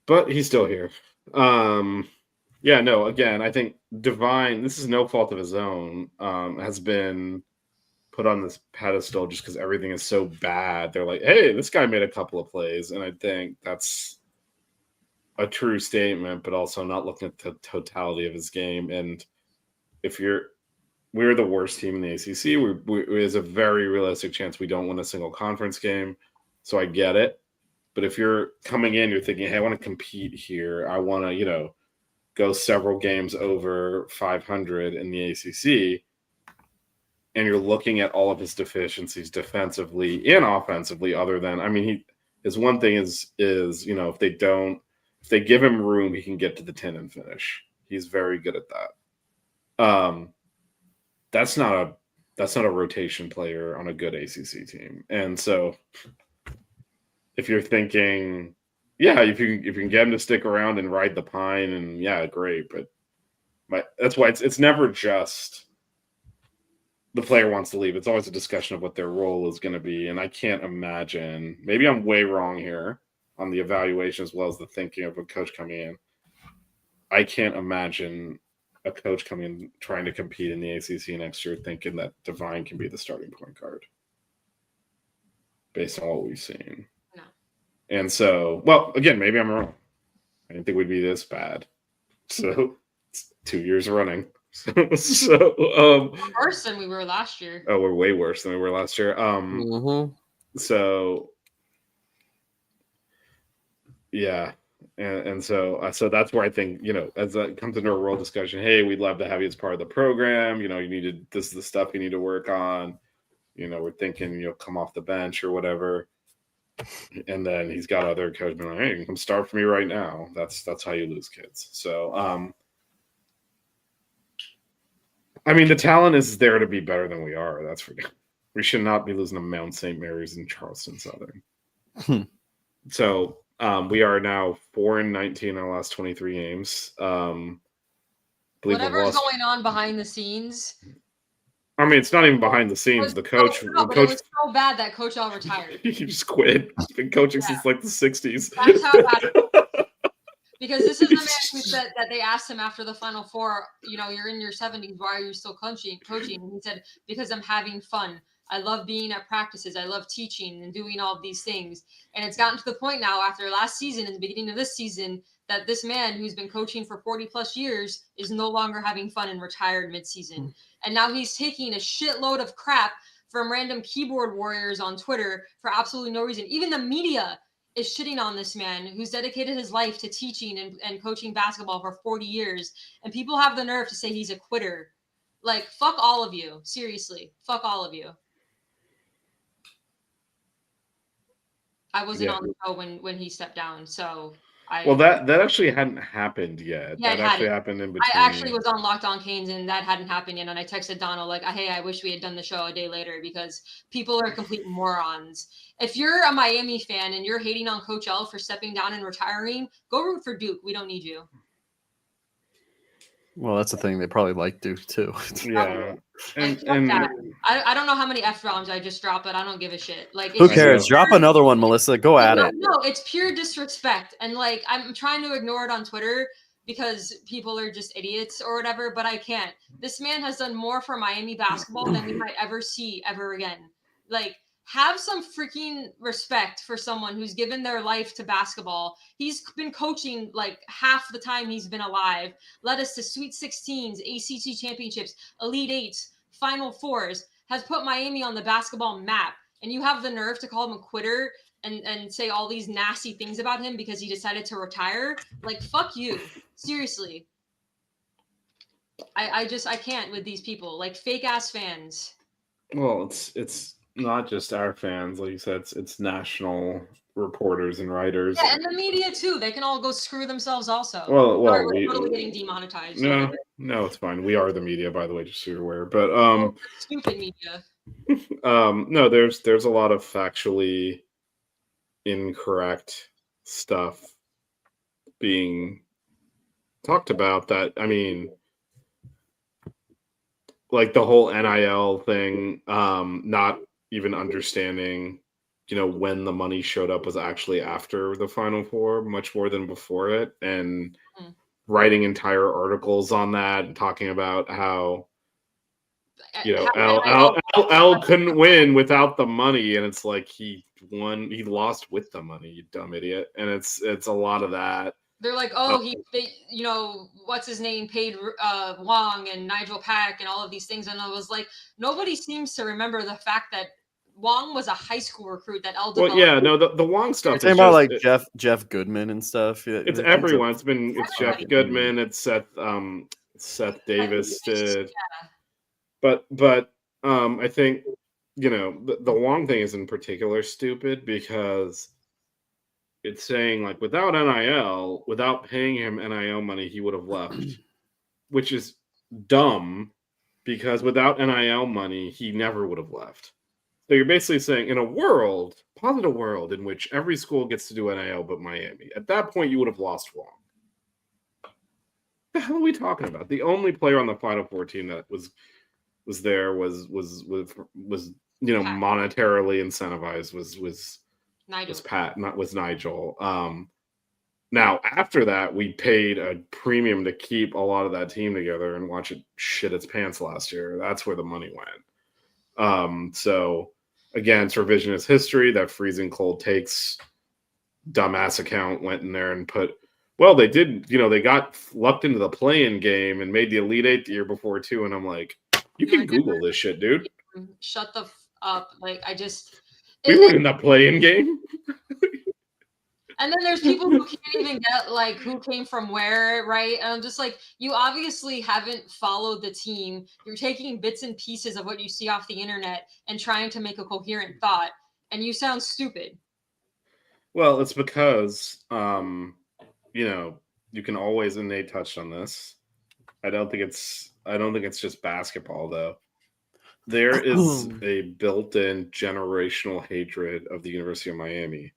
But he's still here. Yeah, no, again, I think Divine, this is no fault of his own, has been put on this pedestal just because everything is so bad. They're like, hey, this guy made a couple of plays. And I think that's a true statement, but also not looking at the totality of his game. And we're the worst team in the ACC. There's a very realistic chance we don't win a single conference game. So I get it. But if you're coming in, you're thinking, hey, I want to compete here. I want to, go several games over 500 in the ACC. And you're looking at all of his deficiencies defensively and offensively, other than, I mean, his one thing is, if they give him room, he can get to the 10 and finish. He's very good at that. That's not a rotation player on a good ACC team. And so if you're thinking, yeah, if you can get him to stick around and ride the pine, and yeah, great. But that's why it's never just the player wants to leave. It's always a discussion of what their role is going to be. And I can't imagine, maybe I'm way wrong here on the evaluation as well as the thinking of a coach coming in. I can't imagine a coach coming in trying to compete in the ACC next year thinking that Divine can be the starting point guard based on what we've seen. No. And so, well, again, maybe I'm wrong. I didn't think we'd be this bad. So it's 2 years running. Worse than we were last year. Oh, we're way worse than we were last year. So yeah, And so that's where I think, as that comes into a role discussion, hey, we'd love to have you as part of the program. You this is the stuff you need to work on. We're thinking, come off the bench or whatever. And then he's got other coaches being like, hey, you can come start for me right now. That's how you lose kids. So, I mean, the talent is there to be better than we are. That's for we should not be losing to Mount St. Mary's and Charleston Southern. So we are now 4-19 in our last 23 games. Whatever's going on behind the scenes. I mean, it's not even behind the scenes. The coach, it was so bad that Coach L retired. He just quit. He's been coaching since like the 60s. That's how bad. Because this is the man who said that they asked him after the Final Four, you're in your 70s. Why are you still coaching? And he said, because I'm having fun. I love being at practices. I love teaching and doing all of these things. And it's gotten to the point now after last season and the beginning of this season that this man who's been coaching for 40 plus years is no longer having fun and retired midseason. And now he's taking a shitload of crap from random keyboard warriors on Twitter for absolutely no reason. Even the media is shitting on this man who's dedicated his life to teaching and coaching basketball for 40 years. And people have the nerve to say he's a quitter. Like, fuck all of you. Seriously. Fuck all of you. I wasn't on the show when he stepped down, so that actually hadn't happened yet. Yeah, that actually happened in between. I actually was on Locked On Canes, and that hadn't happened yet. And I texted Donald like, "Hey, I wish we had done the show a day later because people are complete morons. If you're a Miami fan and you're hating on Coach L for stepping down and retiring, go root for Duke. We don't need you." Well, that's the thing. They probably like Duke too. Yeah. And I don't know how many F-bombs I just dropped, but I don't give a shit. Like, who cares? Drop another one, Melissa. Go at it. No, it's pure disrespect. And like, I'm trying to ignore it on Twitter because people are just idiots or whatever, but I can't. This man has done more for Miami basketball than we might ever see ever again. Like, have some freaking respect for someone who's given their life to basketball. He's been coaching like half the time he's been alive, led us to Sweet 16s, ACC championships, Elite Eights, Final Fours, has put Miami on the basketball map. And you have the nerve to call him a quitter and say all these nasty things about him because he decided to retire? Like, fuck you. Seriously. I can't with these people. Like, fake ass fans. Well, it's not just our fans, like you said, it's national reporters and writers. Yeah, and the media too. They can all go screw themselves also. Well, we're totally getting demonetized. No, it's fine. We are the media, by the way, just so you're aware. But stupid media. No, there's a lot of factually incorrect stuff being talked about that, I mean, like the whole NIL thing, not even understanding, when the money showed up was actually after the Final Four, much more than before it, and writing entire articles on that and talking about how, L couldn't win without the money, and it's like he lost with the money, you dumb idiot. And it's a lot of that. They're like, what's his name paid Wong and Nigel Pack and all of these things. And I was like, nobody seems to remember the fact that Wong was a high school recruit that L developed. Well, yeah, no, the Wong stuff. It's about like Jeff Goodman and stuff. It's everyone. It's Jeff Goodman. It's Seth Davis did. Yeah. But I think the Wong thing is in particular stupid because it's saying like without NIL, without paying him NIL money, he would have left, which is dumb because without NIL money, he never would have left. So you're basically saying in a positive world in which every school gets to do NIL but Miami, at that point you would have lost Wong. What the hell are we talking about? The only player on the Final Four team that was there was monetarily incentivized was Nigel. Now after that, we paid a premium to keep a lot of that team together and watch it shit its pants last year. That's where the money went. So again, it's revisionist history. That freezing cold takes dumbass account went in there and put. Well, they did. They got lucked into the play-in game and made the Elite Eight the year before too. And I'm like, you can Google this shit, dude. Shut the up! Like we were in the play-in game. And then there's people who can't even get like who came from where, right? And I'm just like, you obviously haven't followed the team. You're taking bits and pieces of what you see off the internet and trying to make a coherent thought, and you sound stupid. Well, it's because you can always, and Nate touched on this. I don't think it's just basketball though. There is a built-in generational hatred of the University of Miami,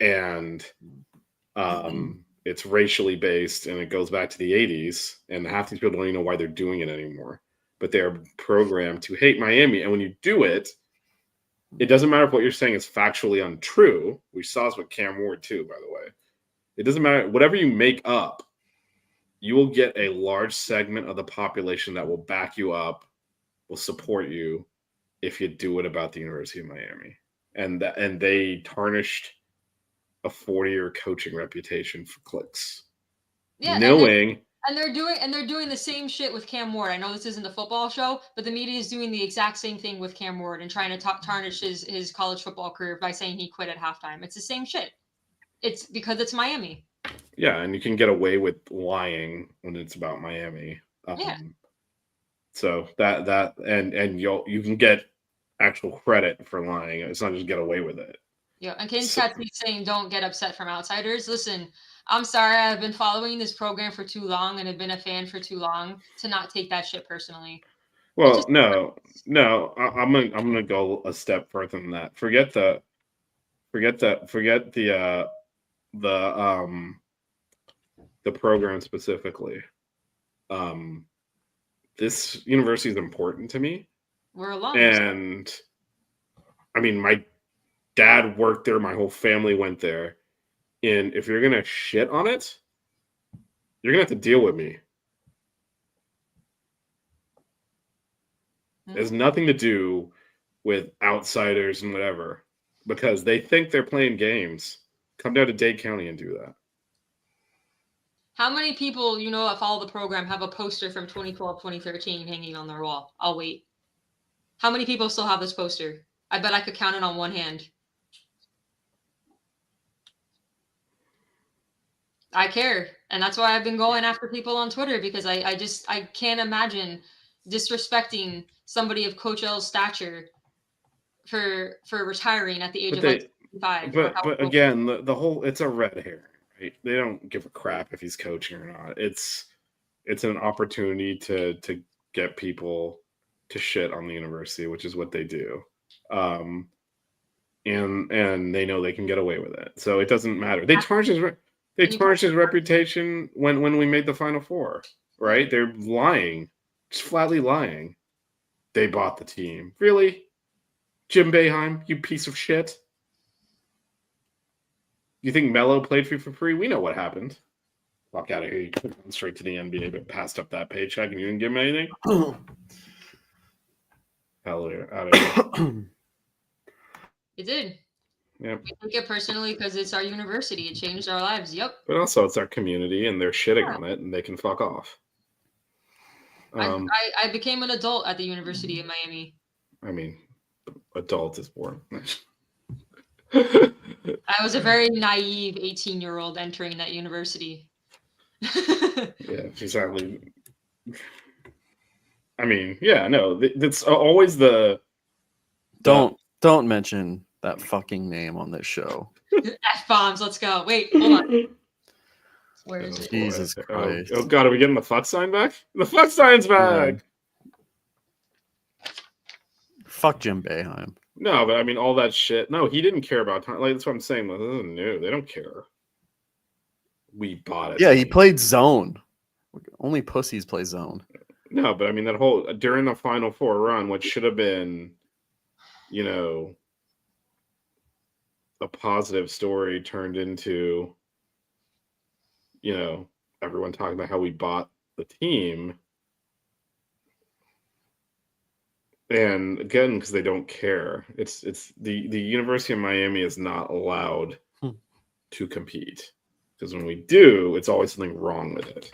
and it's racially based, and it goes back to the 80s, and half these people don't even know why they're doing it anymore. But they're programmed to hate Miami, and when you do it, it doesn't matter if what you're saying is factually untrue. We saw this with Cam Ward too, by the way. It doesn't matter. Whatever you make up, you will get a large segment of the population that will back you up, will support you if you do it about the University of Miami. And they tarnished a 40-year coaching reputation for clicks. Yeah, knowing and they're doing the same shit with Cam Ward. I know this isn't a football show, but the media is doing the exact same thing with Cam Ward and trying to tarnish his college football career by saying he quit at halftime. It's the same shit. It's because it's Miami. Yeah, and you can get away with lying when it's about Miami. Yeah. So that and you can get actual credit for lying. It's not just get away with it. Yeah, and Kane's Catsy saying don't get upset from outsiders. Listen, I'm sorry, I've been following this program for too long and have been a fan for too long to not take that shit personally. Well, no, I'm gonna go a step further than that. Forget the program specifically. This university is important to me. We're alone. And I mean, my dad worked there. My whole family went there. And if you're going to shit on it, you're going to have to deal with me. It has nothing to do with outsiders and whatever, because they think they're playing games. Come down to Dade County and do that. How many people that follow the program have a poster from 2012, 2013 hanging on their wall? I'll wait. How many people still have this poster? I bet I could count it on one hand. I care. And that's why I've been going after people on Twitter, because I can't imagine disrespecting somebody of Coach L's stature for retiring at the age of 65. But again, the whole, it's a red hair. Right? They don't give a crap if he's coaching or not. It's an opportunity to get people to shit on the university, which is what they do. And they know they can get away with it. So it doesn't matter. They tarnished his reputation when we made the Final Four, right? They're lying, just flatly lying. They bought the team. Really? Jim Boeheim, you piece of shit. You think Melo played for you for free? We know what happened. Walk out of here. You could have gone straight to the NBA, but passed up that paycheck and you didn't give him anything? Hell, out of here. It did. Yep. We take it personally because it's our university. It changed our lives. Yep. But also, it's our community, and they're shitting on it, and they can fuck off. I became an adult at the University of Miami. I mean, adult is boring. I was a very naive 18-year-old entering that university. Yeah, exactly. I mean, yeah, no, it's always the... Don't mention that fucking name on this show. F-bombs, let's go. Wait, hold on. Where is it? Jesus Christ. Oh, God, are we getting the fuck sign back? The fuck sign's back! Fuck Jim Boeheim. No, but I mean, all that shit. No, he didn't care about time. Like, that's what I'm saying. This isn't new. They don't care. We bought it. Yeah, he played zone. Only pussies play zone. No, but I mean, that whole, during the Final Four run, what should have been, a positive story turned into, everyone talking about how we bought the team. And again, because they don't care. It's the University of Miami is not allowed to compete. Because when we do, it's always something wrong with it.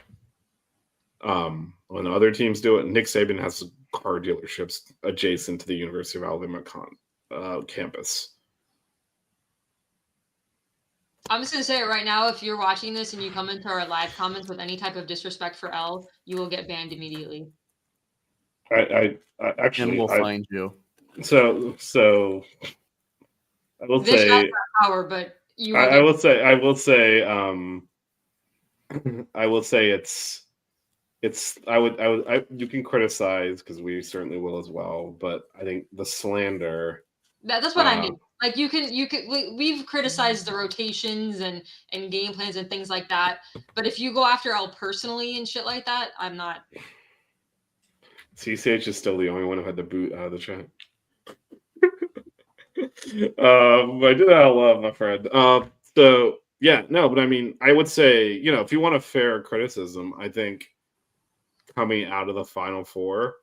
When other teams do it, Nick Saban has car dealerships adjacent to the University of Alabama campus. I'm just gonna say it right now. If you're watching this and you come into our live comments with any type of disrespect for L, you will get banned immediately. I And actually we'll find you. so I will Vish has say that power, but you will I get. will say I will say I will say it's you can criticize because we certainly will as well, but I think the slander That's what I mean. Like we've criticized the rotations and game plans and things like that. But if you go after L personally and shit like that, I'm not. CCH is still the only one who had the boot out of the chat. I did that out love, my friend. So yeah, no, but I mean, I would say, if you want a fair criticism, I think coming out of the Final Four,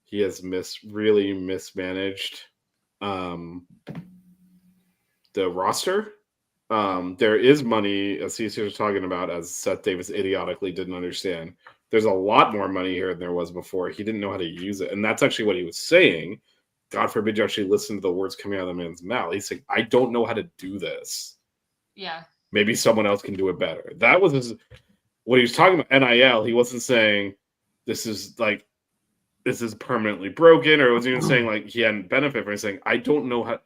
he has really mismanaged the roster. There is money, as CC was talking about, as Seth Davis idiotically didn't understand. There's a lot more money here than there was before. He didn't know how to use it. And that's actually what he was saying. God forbid you actually listen to the words coming out of the man's mouth. He's saying, I don't know how to do this. Yeah. Maybe someone else can do it better. That was what he was talking about. NIL. He wasn't saying this is permanently broken, or was even saying like he hadn't benefit from it. He's saying, I don't know how.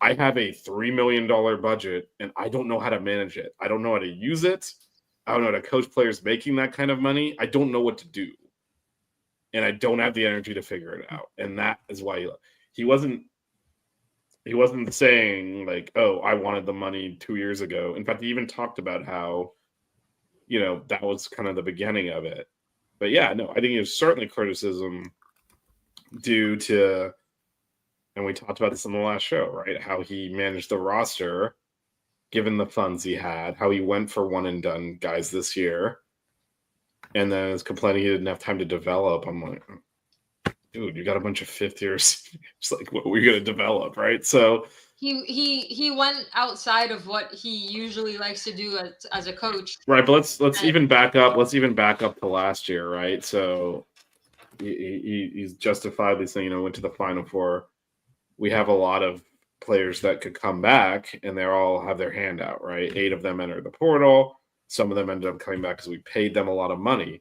I have a $3 million budget and I don't know how to manage it. I don't know how to use it. I don't know how to coach players making that kind of money. I don't know what to do. And I don't have the energy to figure it out. And that is why he wasn't saying like, oh, I wanted the money 2 years ago. In fact, he even talked about how, that was kind of the beginning of it. But yeah, no, I think it was certainly criticism due to, and we talked about this in the last show, right? How he managed the roster, given the funds he had, how he went for one and done guys this year, and then is complaining he didn't have time to develop. I'm like, dude, you got a bunch of fifth years. It's like, what were you going to develop, right? So he went outside of what he usually likes to do as a coach. Right, but let's even back up. Let's even back up to last year, right? So he's justifiably saying, went to the Final Four. We have a lot of players that could come back, and they all have their hand out, right? 8 of them entered the portal. Some of them ended up coming back because we paid them a lot of money.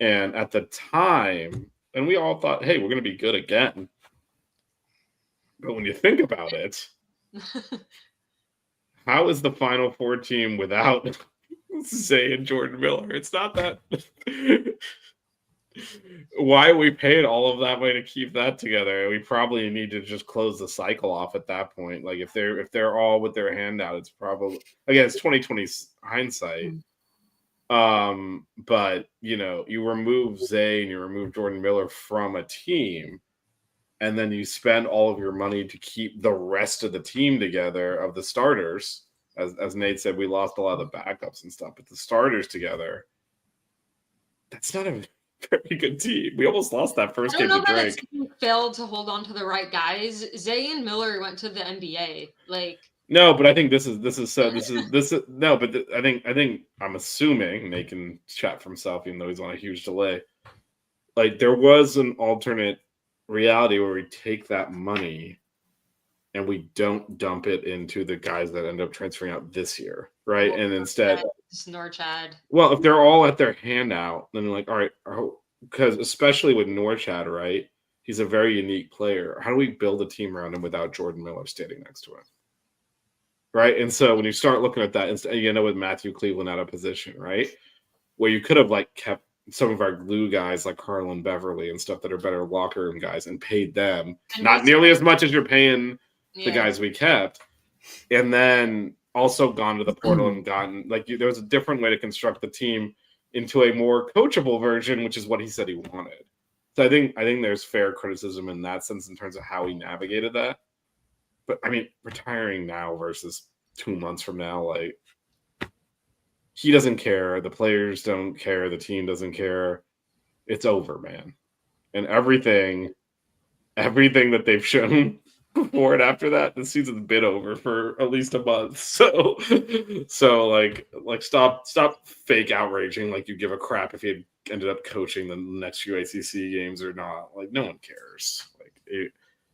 And at the time, and we all thought, hey, we're going to be good again. But when you think about it, how is the Final Four team without Zay and Jordan Miller? It's not that. Why we paid all of that money to keep that together? We probably need to just close the cycle off at that point. Like if they're all with their hand out, it's probably, again, it's 2020 hindsight. But you remove Zay and you remove Jordan Miller from a team, and then you spend all of your money to keep the rest of the team together of the starters. As Nate said, we lost a lot of the backups and stuff, but the starters together, that's not a very good team. We almost lost that first game to Drake. Failed to hold on to the right guys. Zay and Miller went to the NBA. No, but I think this is no, but I think I'm assuming Nate can chat for himself, even though he's on a huge delay. Like there was an alternate reality where we take that money and we don't dump it into the guys that end up transferring out this year, right? Well, and instead, Norchad. Well, if they're all at their handout, then like, all right, because especially with Norchad, right? He's a very unique player. How do we build a team around him without Jordan Miller standing next to him? Right. And so when you start looking at that, with Matthew Cleveland out of position, right? Where you could have kept some of our glue guys like Harlan Beverly and stuff that are better locker room guys and paid them not nearly as much as you're paying the guys we kept. And then also gone to the portal and gotten there was a different way to construct the team into a more coachable version, which is what he said he wanted. So I think there's fair criticism in that sense in terms of how he navigated that. But I mean, retiring now versus 2 months from now, he doesn't care. The players don't care. The team doesn't care. It's over, man. And everything that they've shown before and after that, the season's been over for at least a month. So stop fake outraging like you give a crap if he had ended up coaching the next few ACC games or not. No one cares.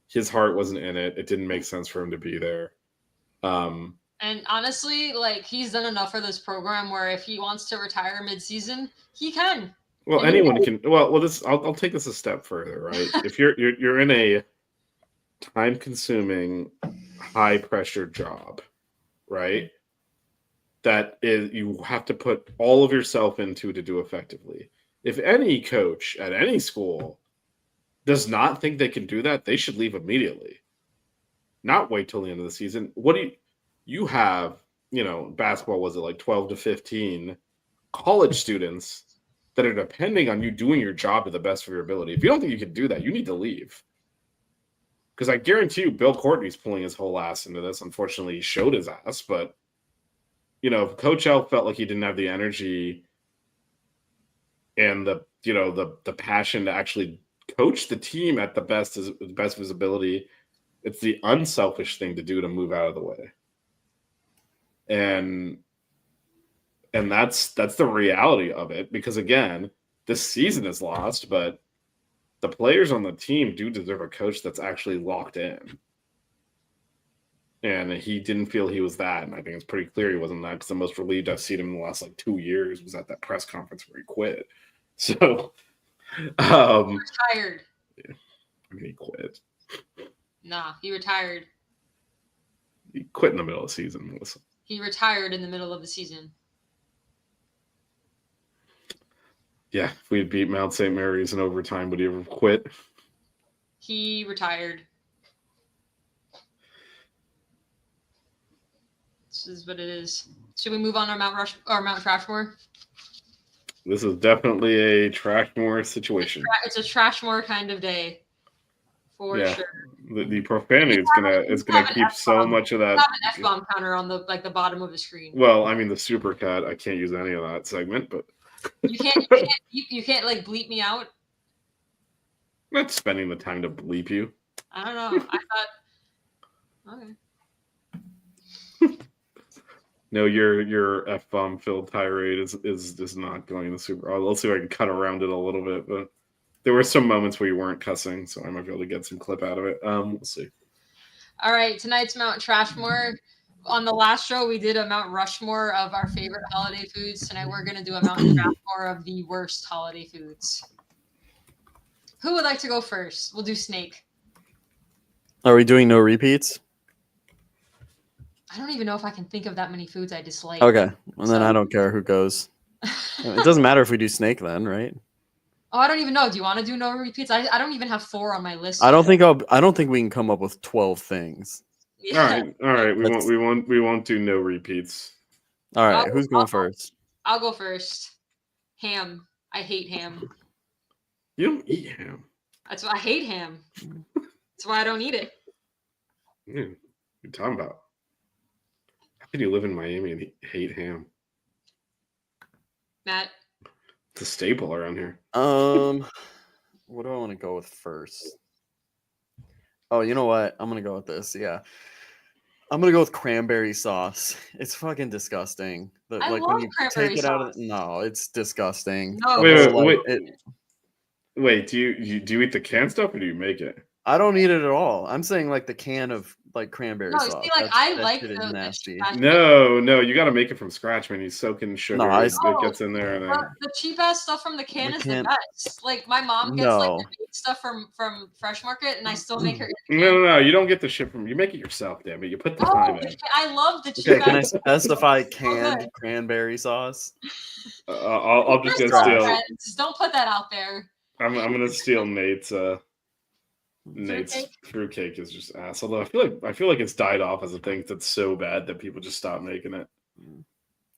His heart wasn't in it. It didn't make sense for him to be there. And honestly, like he's done enough for this program where if he wants to retire mid-season, he can. Well, And he anyone can. Well, this I'll take this a step further, right? If you're in a time-consuming, high-pressure job, right? That is you have to put all of yourself into to do effectively. If any coach at any school does not think they can do that, they should leave immediately. Not wait till the end of the season. What do you have, basketball was it like 12 to 15 college students that are depending on you doing your job to the best of your ability. If you don't think you can do that, you need to leave. Because I guarantee you, Bill Courtney's pulling his whole ass into this. Unfortunately, he showed his ass, but if Coach L felt like he didn't have the energy and the passion to actually coach the team at the best of his ability, it's the unselfish thing to do to move out of the way. And that's the reality of it, because again, this season is lost, but the players on the team do deserve a coach that's actually locked in. And he didn't feel he was that, and I think it's pretty clear he wasn't that, because the most relieved I've seen him in the last 2 years was at that press conference where he quit. So retired. Yeah, he quit. Nah, he retired. He quit in the middle of the season, Melissa. He retired in the middle of the season. Yeah, if we had beat Mount St. Mary's in overtime, would he ever quit? He retired. This is what it is. Should we move on to Mount Trashmore? This is definitely a Trashmore situation. It's a Trashmore kind of day, for sure. The profanity is gonna keep so much of that. Have an F-bomb counter on the bottom of the screen. Well, I mean the supercut. I can't use any of that segment, but you can't bleep me out. I'm not spending the time to bleep you. I don't know. I thought. Okay. No, your F-bomb filled tirade is not going to super. Let's see if I can cut around it a little bit, but there were some moments where you weren't cussing, so I might be able to get some clip out of it. We'll see. All right, tonight's Mount Trashmore. On the last show, we did a Mount Rushmore of our favorite holiday foods. Tonight, we're going to do a Mount Trashmore of the worst holiday foods. Who would like to go first? We'll do Snake. Are we doing no repeats? I don't even know if I can think of that many foods I dislike. Okay, and then I don't care who goes. It doesn't matter if we do Snake then, right? Oh, I don't even know. Do you want to do no repeats? I don't even have 4 on my list. I don't think we can come up with 12 things. Yeah. All right. We won't do no repeats. All right, who's going first? I'll go first. Ham. I hate ham. You don't eat ham. That's why I hate ham. That's why I don't eat it. Yeah, what you're talking about? How can you live in Miami and hate ham? Matt. It's a staple around here. What do I want to go with first? Oh, you know what? I'm gonna go with this. Yeah, I'm gonna go with cranberry sauce. It's fucking disgusting. I love cranberry sauce. No, it's disgusting. No. Wait. Do you eat the canned stuff or do you make it? I don't eat it at all. I'm saying the can of cranberry sauce. No, see, I like the nasty. No, you got to make it from scratch, man. You soak in sugar. No, it gets in there. And then... The cheap ass stuff from the can is the best. My mom gets the stuff from Fresh Market, and I still make her. No. You don't get the shit from. You make it yourself, damn it. You put the time in. I love the cheap. Okay, can I specify canned cranberry sauce? I'll just get steal. Don't put that out there. I'm gonna steal Nate's. Nate's fruitcake is just ass. Although I feel like it's died off as a thing that's so bad that people just stop making it.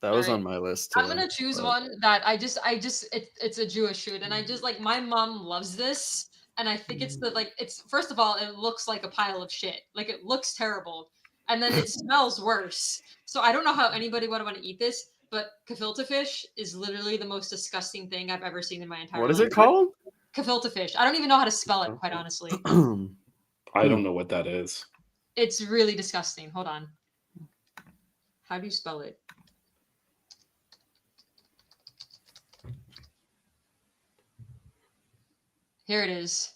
That was on my list too. I'm gonna choose one that it's a Jewish food, and I just my mom loves this, and I think it's it's first of all, it looks like a pile of shit. It looks terrible, and then it smells worse. So I don't know how anybody would want to eat this, but gefilte fish is literally the most disgusting thing I've ever seen in my entire life. What is it called? Gefilte fish. I don't even know how to spell it, quite honestly. I don't know what that is. It's really disgusting. Hold on. How do you spell it? Here it is.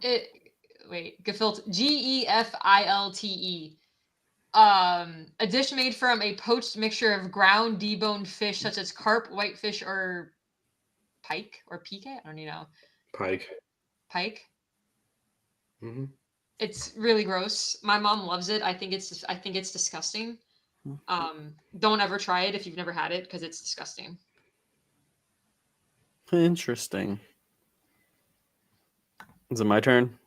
Gefilte. Gefilte. A dish made from a poached mixture of ground deboned fish such as carp, whitefish, or pike or pike. I don't even know. Pike. Pike. Mm-hmm. It's really gross. My mom loves it. I think it's disgusting. Don't ever try it if you've never had it because it's disgusting. Interesting. Is it my turn?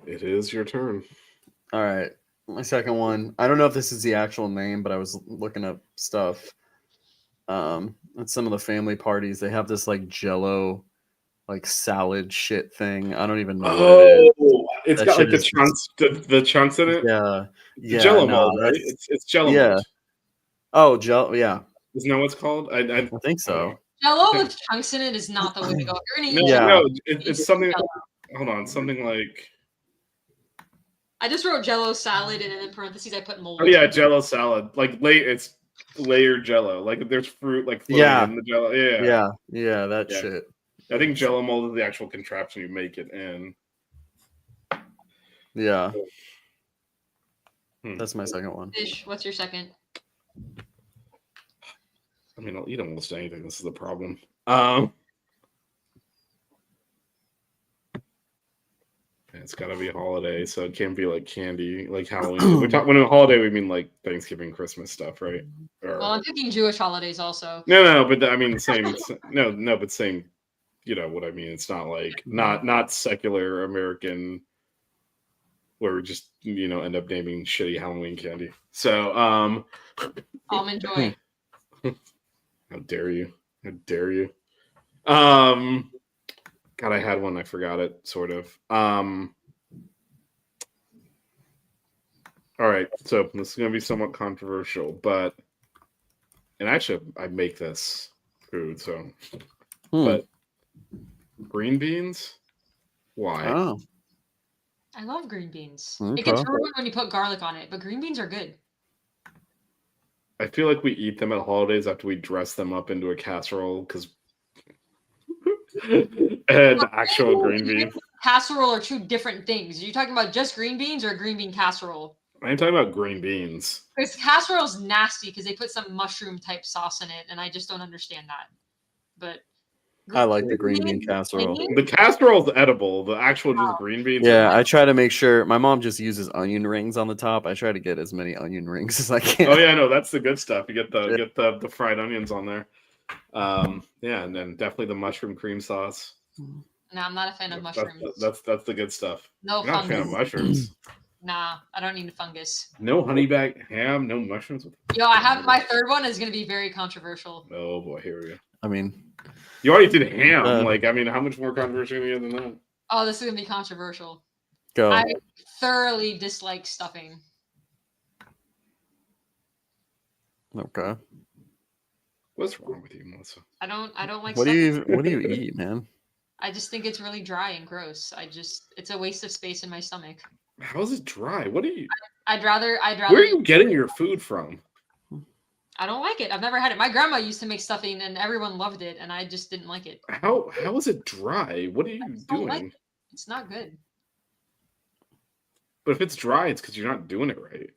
It is your turn. All right. My second one. I don't know if this is the actual name, but I was looking up stuff. At some of the family parties, they have this like Jello, like salad shit thing. I don't even know what it is. It's That got like shit the is chunks, the chunks in it. Yeah, The yeah. Jello No, mold, right? that's It's Jello yeah. mold. Oh, Jello. Yeah, Isn't that what it's called? I I think so. Jello with chunks in it is not the way to go. If you're gonna No, eat Yeah. Jello, no, eat it's something. Jello. Hold on, something like. I just wrote Jello salad and in parentheses I put mold. Oh yeah, Jello salad. Like it's layered Jello. Like there's fruit like floating Yeah. in the Jello. Yeah. Yeah. That Yeah. shit. I think Jello mold is the actual contraption you make it in. Yeah, Hmm. that's my second one. Fish. What's your second? I mean, I'll eat almost anything. This is the problem. It's got to be a holiday, so it can't be like candy, like Halloween. When a holiday, we mean like Thanksgiving, Christmas stuff, right? Or, Well, I'm picking Jewish holidays also. no, but I mean, same. No, but same. You know what I mean? It's not like not secular American, where we just end up naming shitty Halloween candy. So, Almond Joy. how dare you? How dare you? God, I had one. I forgot it. Sort of. All right. So this is going to be somewhat controversial, and actually, I make this food. So, but green beans. Why? Oh, I love green beans. Okay. It gets ruined when you put garlic on it, but green beans are good. I feel like we eat them at holidays after we dress them up into a casserole because. And actual green beans. Casserole are two different things. Are you talking about just green beans or green bean casserole? I'm talking about green beans. Because casserole's nasty because they put some mushroom type sauce in it, and I just don't understand that. But I like the green bean casserole. The casserole's edible. The actual just green beans. Yeah, I try to make sure my mom just uses onion rings on the top. I try to get as many onion rings as I can. Oh yeah, no, that's the good stuff. You get the fried onions on there. Yeah, and then definitely the mushroom cream sauce. No, I'm not a fan of mushrooms. That's the good stuff. No You're not a fan of fungus. mushrooms. Nah, I don't need a fungus. No honey bag ham, no mushrooms. Yo, I have my third one is gonna be very controversial. Oh boy, here we go. I mean, You already did ham. How much more controversial do you have than that? Oh, this is gonna be controversial. go. I thoroughly dislike stuffing. Okay. What's wrong with you, Melissa? I don't like What stuffing. do you eat, man? I just think it's really dry and gross. It's a waste of space in my stomach. How is it dry? What are you? I'd rather. Where are you getting your food from? I don't like it. I've never had it. My grandma used to make stuffing, and everyone loved it, and I just didn't like it. How is it dry? What are you don't doing? like it. It's not good. But if it's dry, it's because you're not doing it right.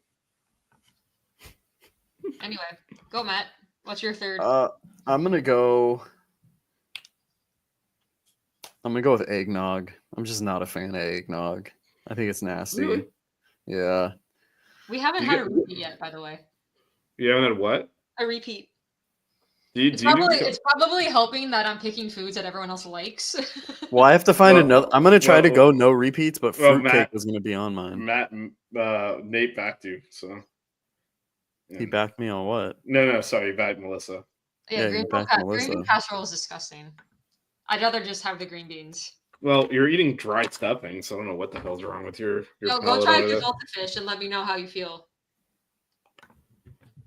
Anyway, go Matt. What's your third? I'm gonna go with eggnog. I'm just not a fan of eggnog. I think it's nasty. Really? Yeah. We haven't had a repeat yet, by the way. You haven't had what? A repeat. It's It's probably helping that I'm picking foods that everyone else likes. Well, I have to find another. I'm gonna try to well, go no repeats, but well, fruitcake Matt- is gonna be on mine. Matt, Nate backed you, so. He backed me on what? No, sorry, backed Melissa. Yeah, you backed green Melissa. bean casserole is disgusting. I'd rather just have the green beans. Well, you're eating dry stuffing, so I don't know what the hell's wrong with your No, go palate try over there. gefilte fish and let me know how you feel.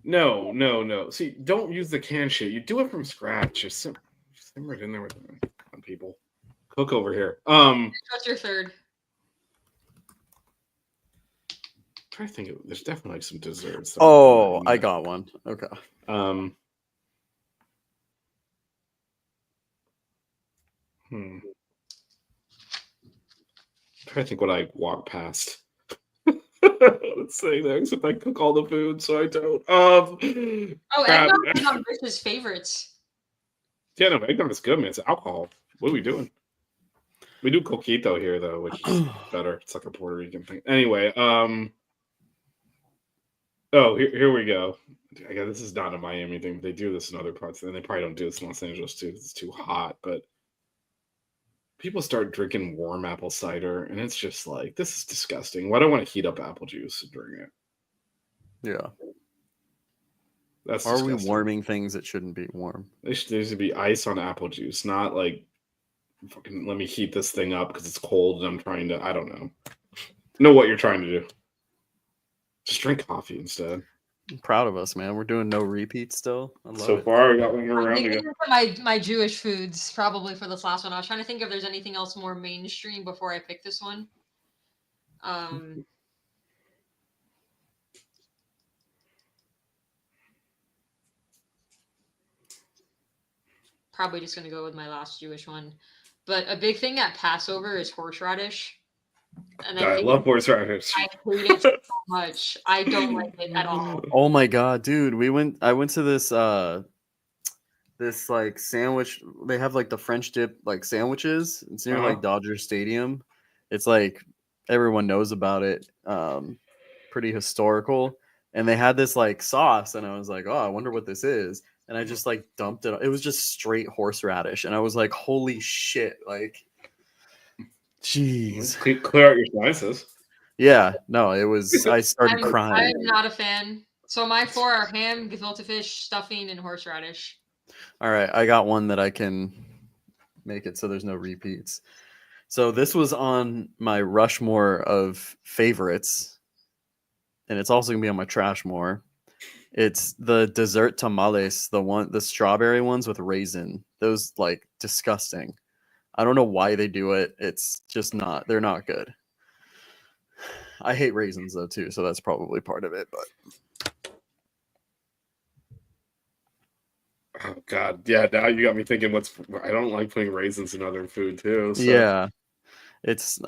No. See, don't use the canned shit. You do it from scratch. Just simmer it in there with people. Cook over here. What's your third? Try to think. There's definitely like some desserts. Oh, I got one. Okay. Try to think what I walked past. Let's say that, except I cook all the food, so I don't. Oh, Crap. eggnog is on Rich's favorites. Yeah, no, eggnog is good, man. It's alcohol. What are we doing? We do coquito here, though, which is better. It's like a Puerto Rican thing. Anyway, oh, here we go. I guess this is not a Miami thing. They do this in other parts, and they probably don't do this in Los Angeles too. It's too hot, but people start drinking warm apple cider, and it's just like, this is disgusting. Why do I want to heat up apple juice and drink it? Yeah. That's Are we disgusting. warming things that shouldn't be warm? There should be ice on apple juice, not like fucking let me heat this thing up because it's cold and I'm trying to. I don't know what you're trying to do. Just drink coffee instead. I'm proud of us, man. We're doing no repeats still. I love So it. far, we got one more I'm round to thinking go. of my Jewish foods probably for this last one. I was trying to think if there's anything else more mainstream before I pick this one. Probably just gonna go with my last Jewish one. But a big thing at Passover is horseradish. And I love horseradish. I hate it so much. I don't like it at all. Oh my god, dude. I went to this this like sandwich. They have like the French dip like sandwiches. It's near like Dodger Stadium. It's like everyone knows about it. Pretty historical. And they had this like sauce, and I was like, oh, I wonder what this is. And I just like dumped it. It was just straight horseradish, and I was like, holy shit! Like, jeez. Clear out your slices. Yeah, no, it was. I started I'm crying. not a fan. So my 4 are ham, gefilte fish, stuffing, and horseradish. All right, I got one that I can make it so there's no repeats. So this was on my Rushmore of favorites, and it's also gonna be on my Trashmore. It's the dessert tamales, the strawberry ones with raisin. Those like disgusting. I don't know why they do it. It's just not. They're not good. I hate raisins though too, so that's probably part of it. But oh god, yeah. Now you got me thinking. I don't like putting raisins in other food too. So. Yeah, it's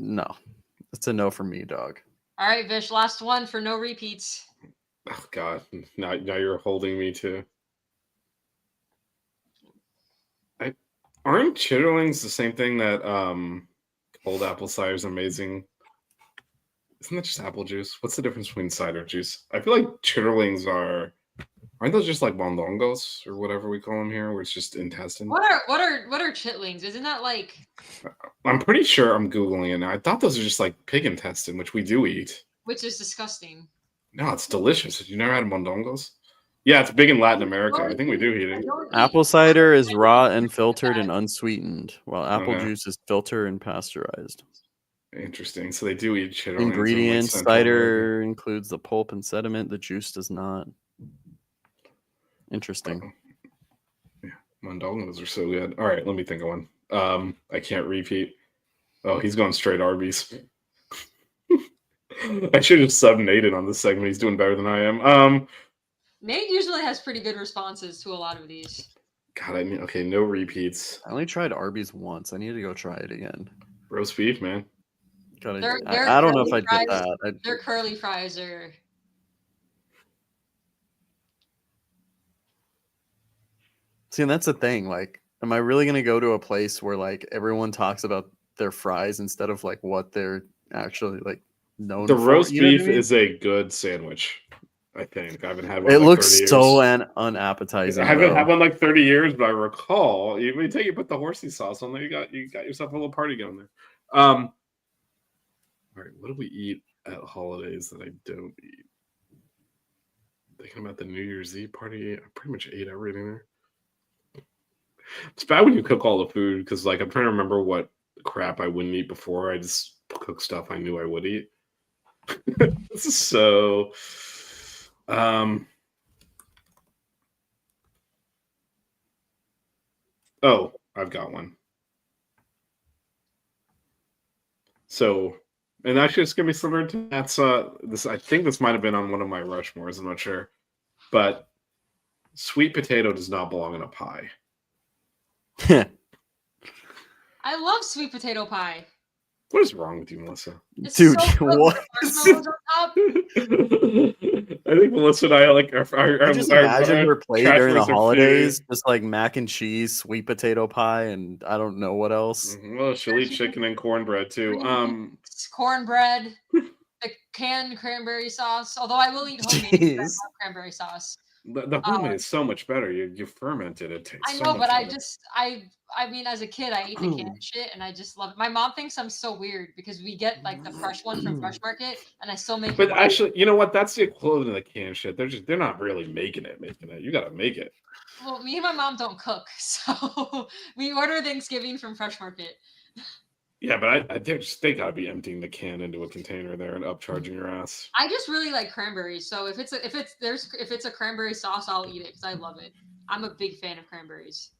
no. It's a no for me, dog. All right, Vish, last one for no repeats. Oh god, now you're holding me to. Aren't chitterlings the same thing that cold apple cider is amazing? Isn't that just apple juice? What's the difference between cider juice? I feel like chitterlings aren't those just like mondongos or whatever we call them here, where it's just intestine? What are chitlings? Isn't that like? I'm pretty sure I'm googling it now. I thought those are just like pig intestine, which we do eat. Which is disgusting. No, it's delicious. Have you never had mondongos? Yeah, it's big in Latin America. I think we do eat it. Apple cider is raw and filtered and unsweetened, while apple juice is filtered and pasteurized. Interesting. So they do eat chitterlings. Ingredients: cider includes the pulp and sediment. The juice does not. Interesting. Yeah, mondongos are so good. All right, let me think of one. I can't repeat. Oh, he's going straight Arby's. I should have subbed Nate in on this segment. He's doing better than I am. Nate usually has pretty good responses to a lot of these. God, I mean, okay, no repeats. I only tried Arby's once. I need to go try it again. Roast beef, man. I don't know if I did that. Their curly fries are. See, and that's the thing. Like, am I really gonna go to a place where like everyone talks about their fries instead of like what they're actually like known for? The roast beef is a good sandwich. I think I haven't had one. It in looks 30 years. so unappetizing. I haven't had one like 30 years, but I recall you put the horsey sauce on there. You got yourself a little party going there. All right, what do we eat at holidays that I don't eat? Thinking about the New Year's Eve party, I pretty much ate everything there. It's bad when you cook all the food because, like, I'm trying to remember what crap I wouldn't eat before. I just cook stuff I knew I would eat. So, oh, I've got one. So, and actually, it's gonna be similar to that's this. I think this might have been on one of my Rushmores. I'm not sure, but sweet potato does not belong in a pie. I love sweet potato pie. What is wrong with you, Melissa? It's Dude, so good with what? the marshmallows on top. I think Melissa and I like I just imagine her play during the trash holidays, just like mac and cheese, sweet potato pie, and I don't know what else. Well, she'll eat chicken and cornbread too. Cornbread, the canned cranberry sauce. Although I will eat homemade because I Jeez. love cranberry sauce. The homemade is so much better. You ferment it. It tastes. I so know, much but better. I mean, as a kid, I ate the canned shit, and I just love it. My mom thinks I'm so weird because we get like the fresh one from Fresh Market, and I still make. But actually, you know what? That's the equivalent of the canned shit. They're not really making it. You got to make it. Well, me and my mom don't cook, so we order Thanksgiving from Fresh Market. Yeah, but they got to be emptying the can into a container there and upcharging your ass. I just really like cranberries, so if it's a cranberry sauce, I'll eat it because I love it. I'm a big fan of cranberries.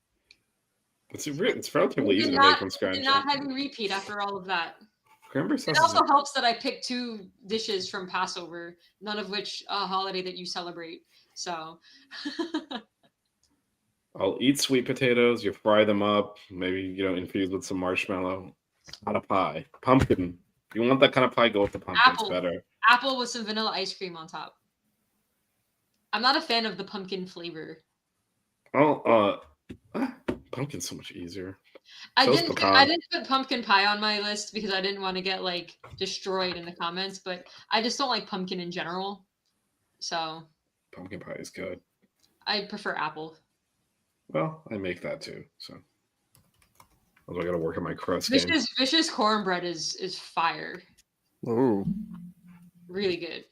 It's relatively easy to make from scratch. Did not heavy repeat after all of that. Cranberry sauce. It also helps that I picked 2 dishes from Passover, none of which a holiday that you celebrate. So. I'll eat sweet potatoes. You fry them up, maybe infuse with some marshmallow. Not a pie. Pumpkin. You want that kind of pie? Go with the pumpkin. It's better. Apple with some vanilla ice cream on top. I'm not a fan of the pumpkin flavor. Oh, pumpkin's so much easier. I didn't put pumpkin pie on my list because I didn't want to get like destroyed in the comments, but I just don't like pumpkin in general. So pumpkin pie is good. I prefer apple. Well, I make that too, so I got to work on my crust. Vicious cornbread is fire. Ooh. Really good.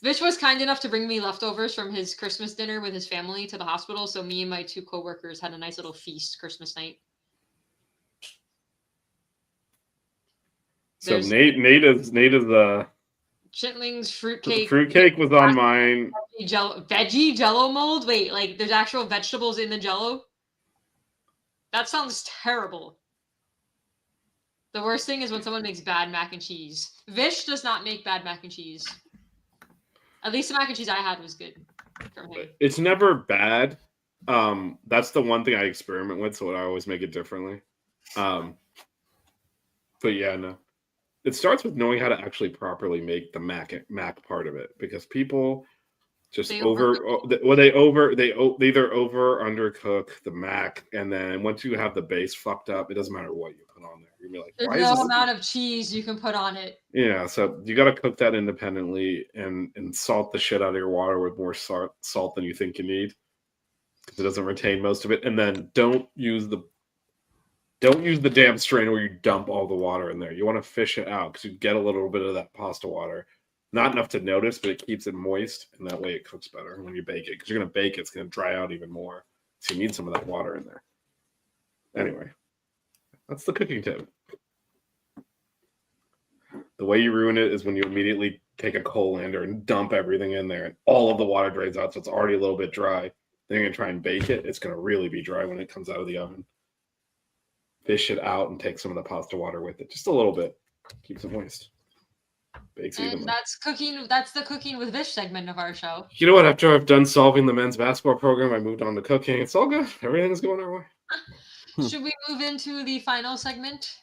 Vish was kind enough to bring me leftovers from his Christmas dinner with his family to the hospital, so me and my 2 coworkers had a nice little feast Christmas night. So Nate is Chitlings, fruitcake. Fruitcake was on mine. Veggie Jello mold. Wait, like there's actual vegetables in the Jello? That sounds terrible. The worst thing is when someone makes bad mac and cheese. Vish does not make bad mac and cheese. At least the mac and cheese I had was good from him. It's never bad. That's the one thing I experiment with, so I always make it differently. But yeah, no. It starts with knowing how to actually properly make the mac part of it, because people just they either over or undercook the mac, and then once you have the base fucked up, it doesn't matter what you put on there. You'll be like, there's no amount of cheese you can put on it. Yeah, so you got to cook that independently and salt the shit out of your water with more salt than you think you need, because it doesn't retain most of it. And then don't use the damn strainer where you dump all the water in there. You want to fish it out because you get a little bit of that pasta water. Not enough to notice, but it keeps it moist, and that way it cooks better when you bake it. Because you're going to bake it, it's going to dry out even more. So you need some of that water in there. Anyway, that's the cooking tip. The way you ruin it is when you immediately take a colander and dump everything in there, and all of the water drains out, so it's already a little bit dry. Then you're going to try and bake it. It's going to really be dry when it comes out of the oven. Fish it out and take some of the pasta water with it. Just a little bit. Keeps it moist. Bakes and evenly. That's the cooking with Vish segment of our show. You know what? After I've done solving the men's basketball program, I moved on to cooking. It's all good. Everything's going our way. Should we move into the final segment?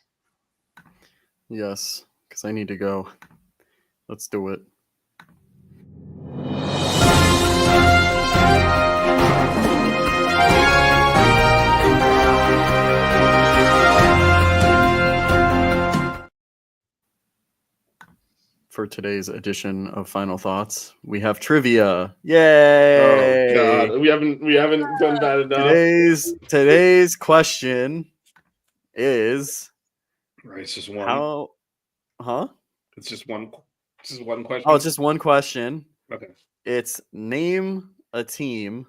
Yes, because I need to go. Let's do it. For today's edition of Final Thoughts, we have trivia. Yay! Oh God, we haven't done that enough. Today's question is right. It's just one. How? Huh? It's just one. Just one question. Oh, it's just one question. Okay. It's name a team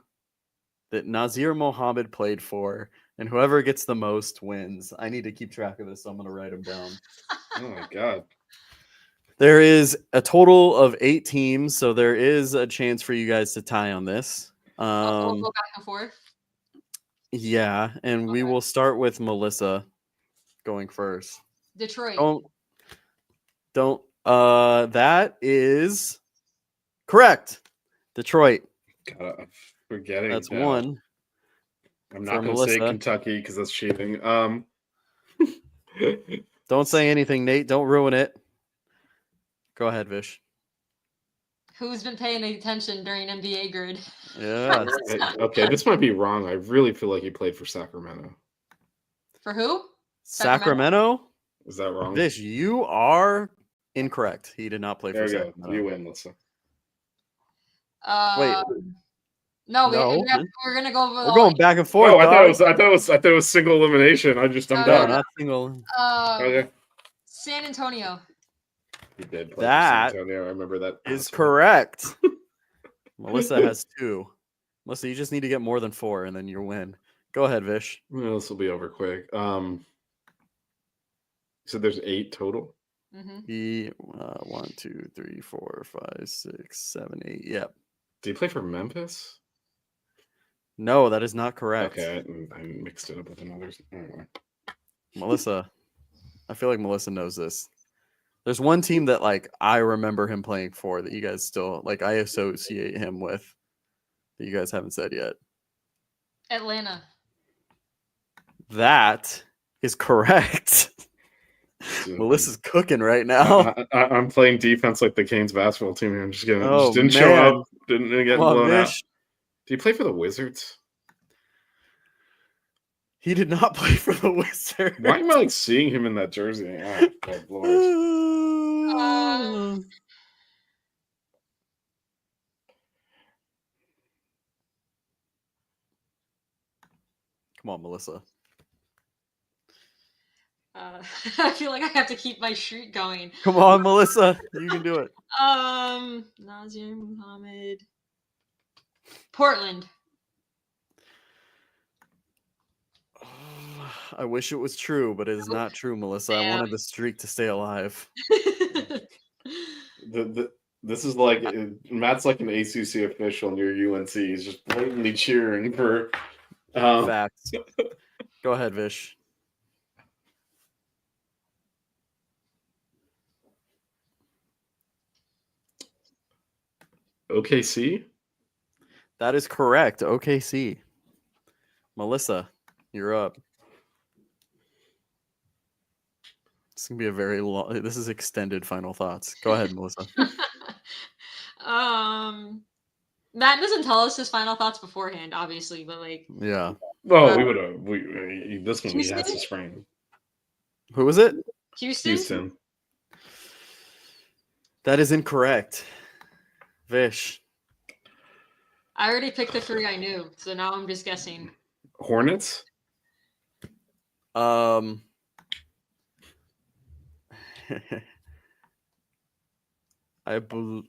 that Nazir Mohammed played for, and whoever gets the most wins. I need to keep track of this, so I'm going to write them down. Oh my God. There is a total of 8 teams, so there is a chance for you guys to tie on this. We'll go back and forth. Yeah, and we will start with Melissa going first. Detroit. That is correct. Detroit. God, I'm forgetting. That's now. one. I'm not going to say Kentucky because that's cheating. Don't say anything, Nate. Don't ruin it. Go ahead, Vish. Who's been paying attention during NBA grid? Yeah. Okay, this might be wrong. I really feel like he played for Sacramento. For who? Sacramento? Is that wrong? Vish, you are incorrect. He did not play There for you go. Sacramento. You win, Melissa. Wait. No, No. we're gonna go. We're going back and forth. Oh, I dog. thought it was single elimination. I'm No, No, done. not single. Okay. San Antonio. He did play That for San Antonio. I remember that. is correct. Melissa has 2. Melissa, you just need to get more than 4, and then you win. Go ahead, Vish. Well, this will be over quick. So there's 8 total. Mm-hmm. 1, 2, 3, 4, 5, 6, 7, 8. Yep. Did he play for Memphis? No, that is not correct. Okay, I mixed it up with another. Anyway. Melissa, I feel like Melissa knows this. There's one team that like I remember him playing for that you guys still like I associate him with that you guys haven't said yet. Atlanta. That is correct. Melissa's cooking right now. I'm playing defense like the Canes basketball team here. I'm just kidding. Oh, Just didn't show up. Didn't get blown out. Did he play for the Wizards? He did not play for the Wizards. Why am I like seeing him in that jersey? Oh, God, Lord. Come on, Melissa. I feel like I have to keep my streak going. Come on, Melissa. You can do it. Nazir Muhammad. Portland. I wish it was true, but it is not true, Melissa. I wanted the streak to stay alive. This is like Matt's like an ACC official near UNC. He's just blatantly cheering for Facts. Go ahead, Vish. OKC. That is correct. OKC. Melissa, you're up. It's gonna be a very long. This is extended final thoughts. Go ahead, Melissa. Matt doesn't tell us his final thoughts beforehand, obviously, but like. Yeah. Oh, we would have. This one we had to spring. Who was it? Houston. That is incorrect. Vish. I already picked the 3 I knew, so now I'm just guessing. Hornets. I believe.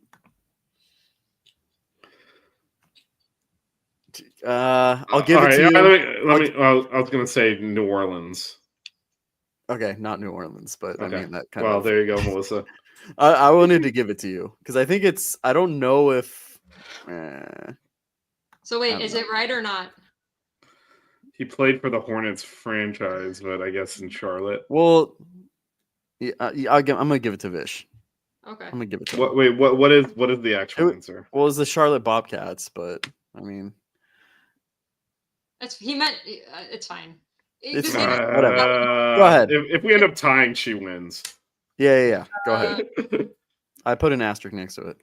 I'll give it to you. I was gonna say New Orleans. Okay, not New Orleans, but okay. I mean that kind of. Well, there you go, Melissa. I wanted to give it to you because I think it's. I don't know if. So wait, is it right or not? He played for the Hornets franchise, but I guess in Charlotte. Well, yeah, I'm gonna give it to Vish. Okay. I'm gonna give it to. What is the actual answer? Well, it's the Charlotte Bobcats, but I mean, it's fine. It's whatever. Go ahead. If we end up tying, she wins. Yeah. Go ahead. I put an asterisk next to it.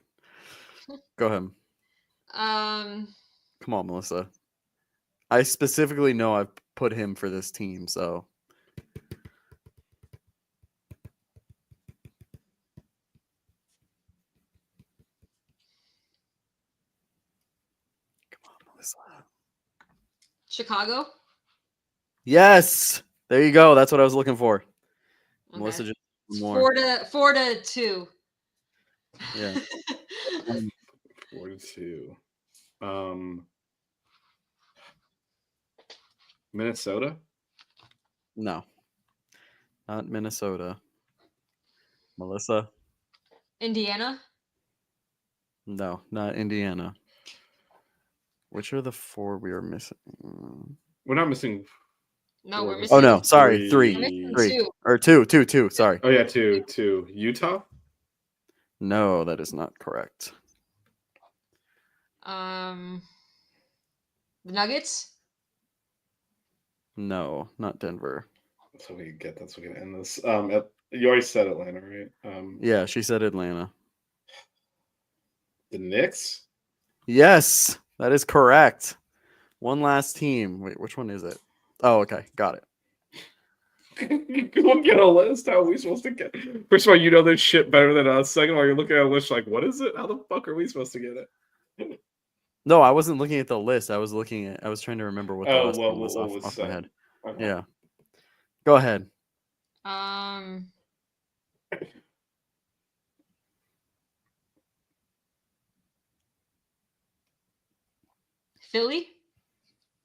Go ahead. Come on, Melissa. I specifically know I've put him for this team, so. Come on, Melissa. Chicago? Yes. There you go. That's what I was looking for. Okay. Melissa just more. 4-2. Yeah. 4-2. Minnesota? No. Not Minnesota. Melissa? Indiana? No, not Indiana. Which are the 4 we are missing? We're not missing. No, we're missing. Oh no, sorry, 3. 3. Or 2. Sorry. Oh yeah, 2. Utah? No, that is not correct. The Nuggets? No, not Denver. so we can get that's we can end this. You already said Atlanta, right? Yeah, she said Atlanta. The Knicks. Yes, that is correct. One last team. Wait, which one is it? Oh, okay, got it. Look at a list. How are we supposed to get? First of all, you know this shit better than us. Second of all, you're looking at a list like, what is it? How the fuck are we supposed to get it? No, I wasn't looking at the list. I was trying to remember what the last one was what off my said? head. Okay. Yeah. Go ahead. Philly.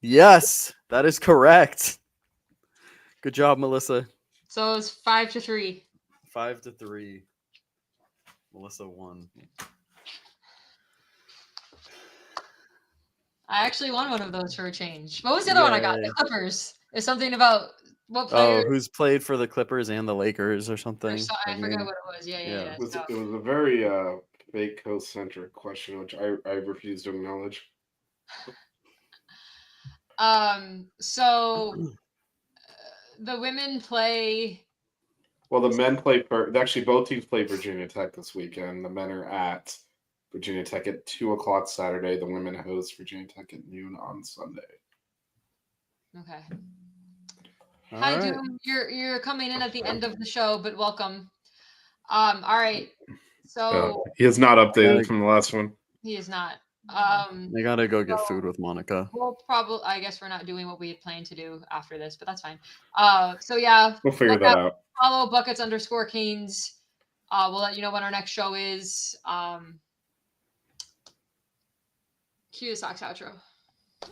Yes, that is correct. Good job, Melissa. So it's 5-3. 5-3. Melissa won. I actually won one of those for a change. What was the other one I got? The Yay. Clippers. It's something about what Oh, player. who's played for the Clippers and the Lakers or something? I forget mean, what it was. Yeah. It was, stuff. it was a very fake co-centric question, which I refuse to acknowledge. So the women play. Well, the men play actually both teams play Virginia Tech this weekend. The men are at Virginia Tech at 2:00 Saturday. The women host Virginia Tech at noon on Sunday. Okay. all Hi, right. Doom. You're coming in at the end of the show, but welcome. All right. So he is not updated from the last one. he is not. I gotta go get food with Monica. We'll probably. I guess we're not doing what we had planned to do after this, but that's fine. So yeah, We'll figure that out. Follow buckets_canes. We'll let you know when our next show is. Cue the socks outro.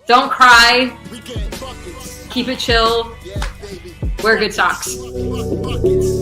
Don't cry. We get buckets. Keep it chill. Yeah, baby. Wear good socks. Buckets.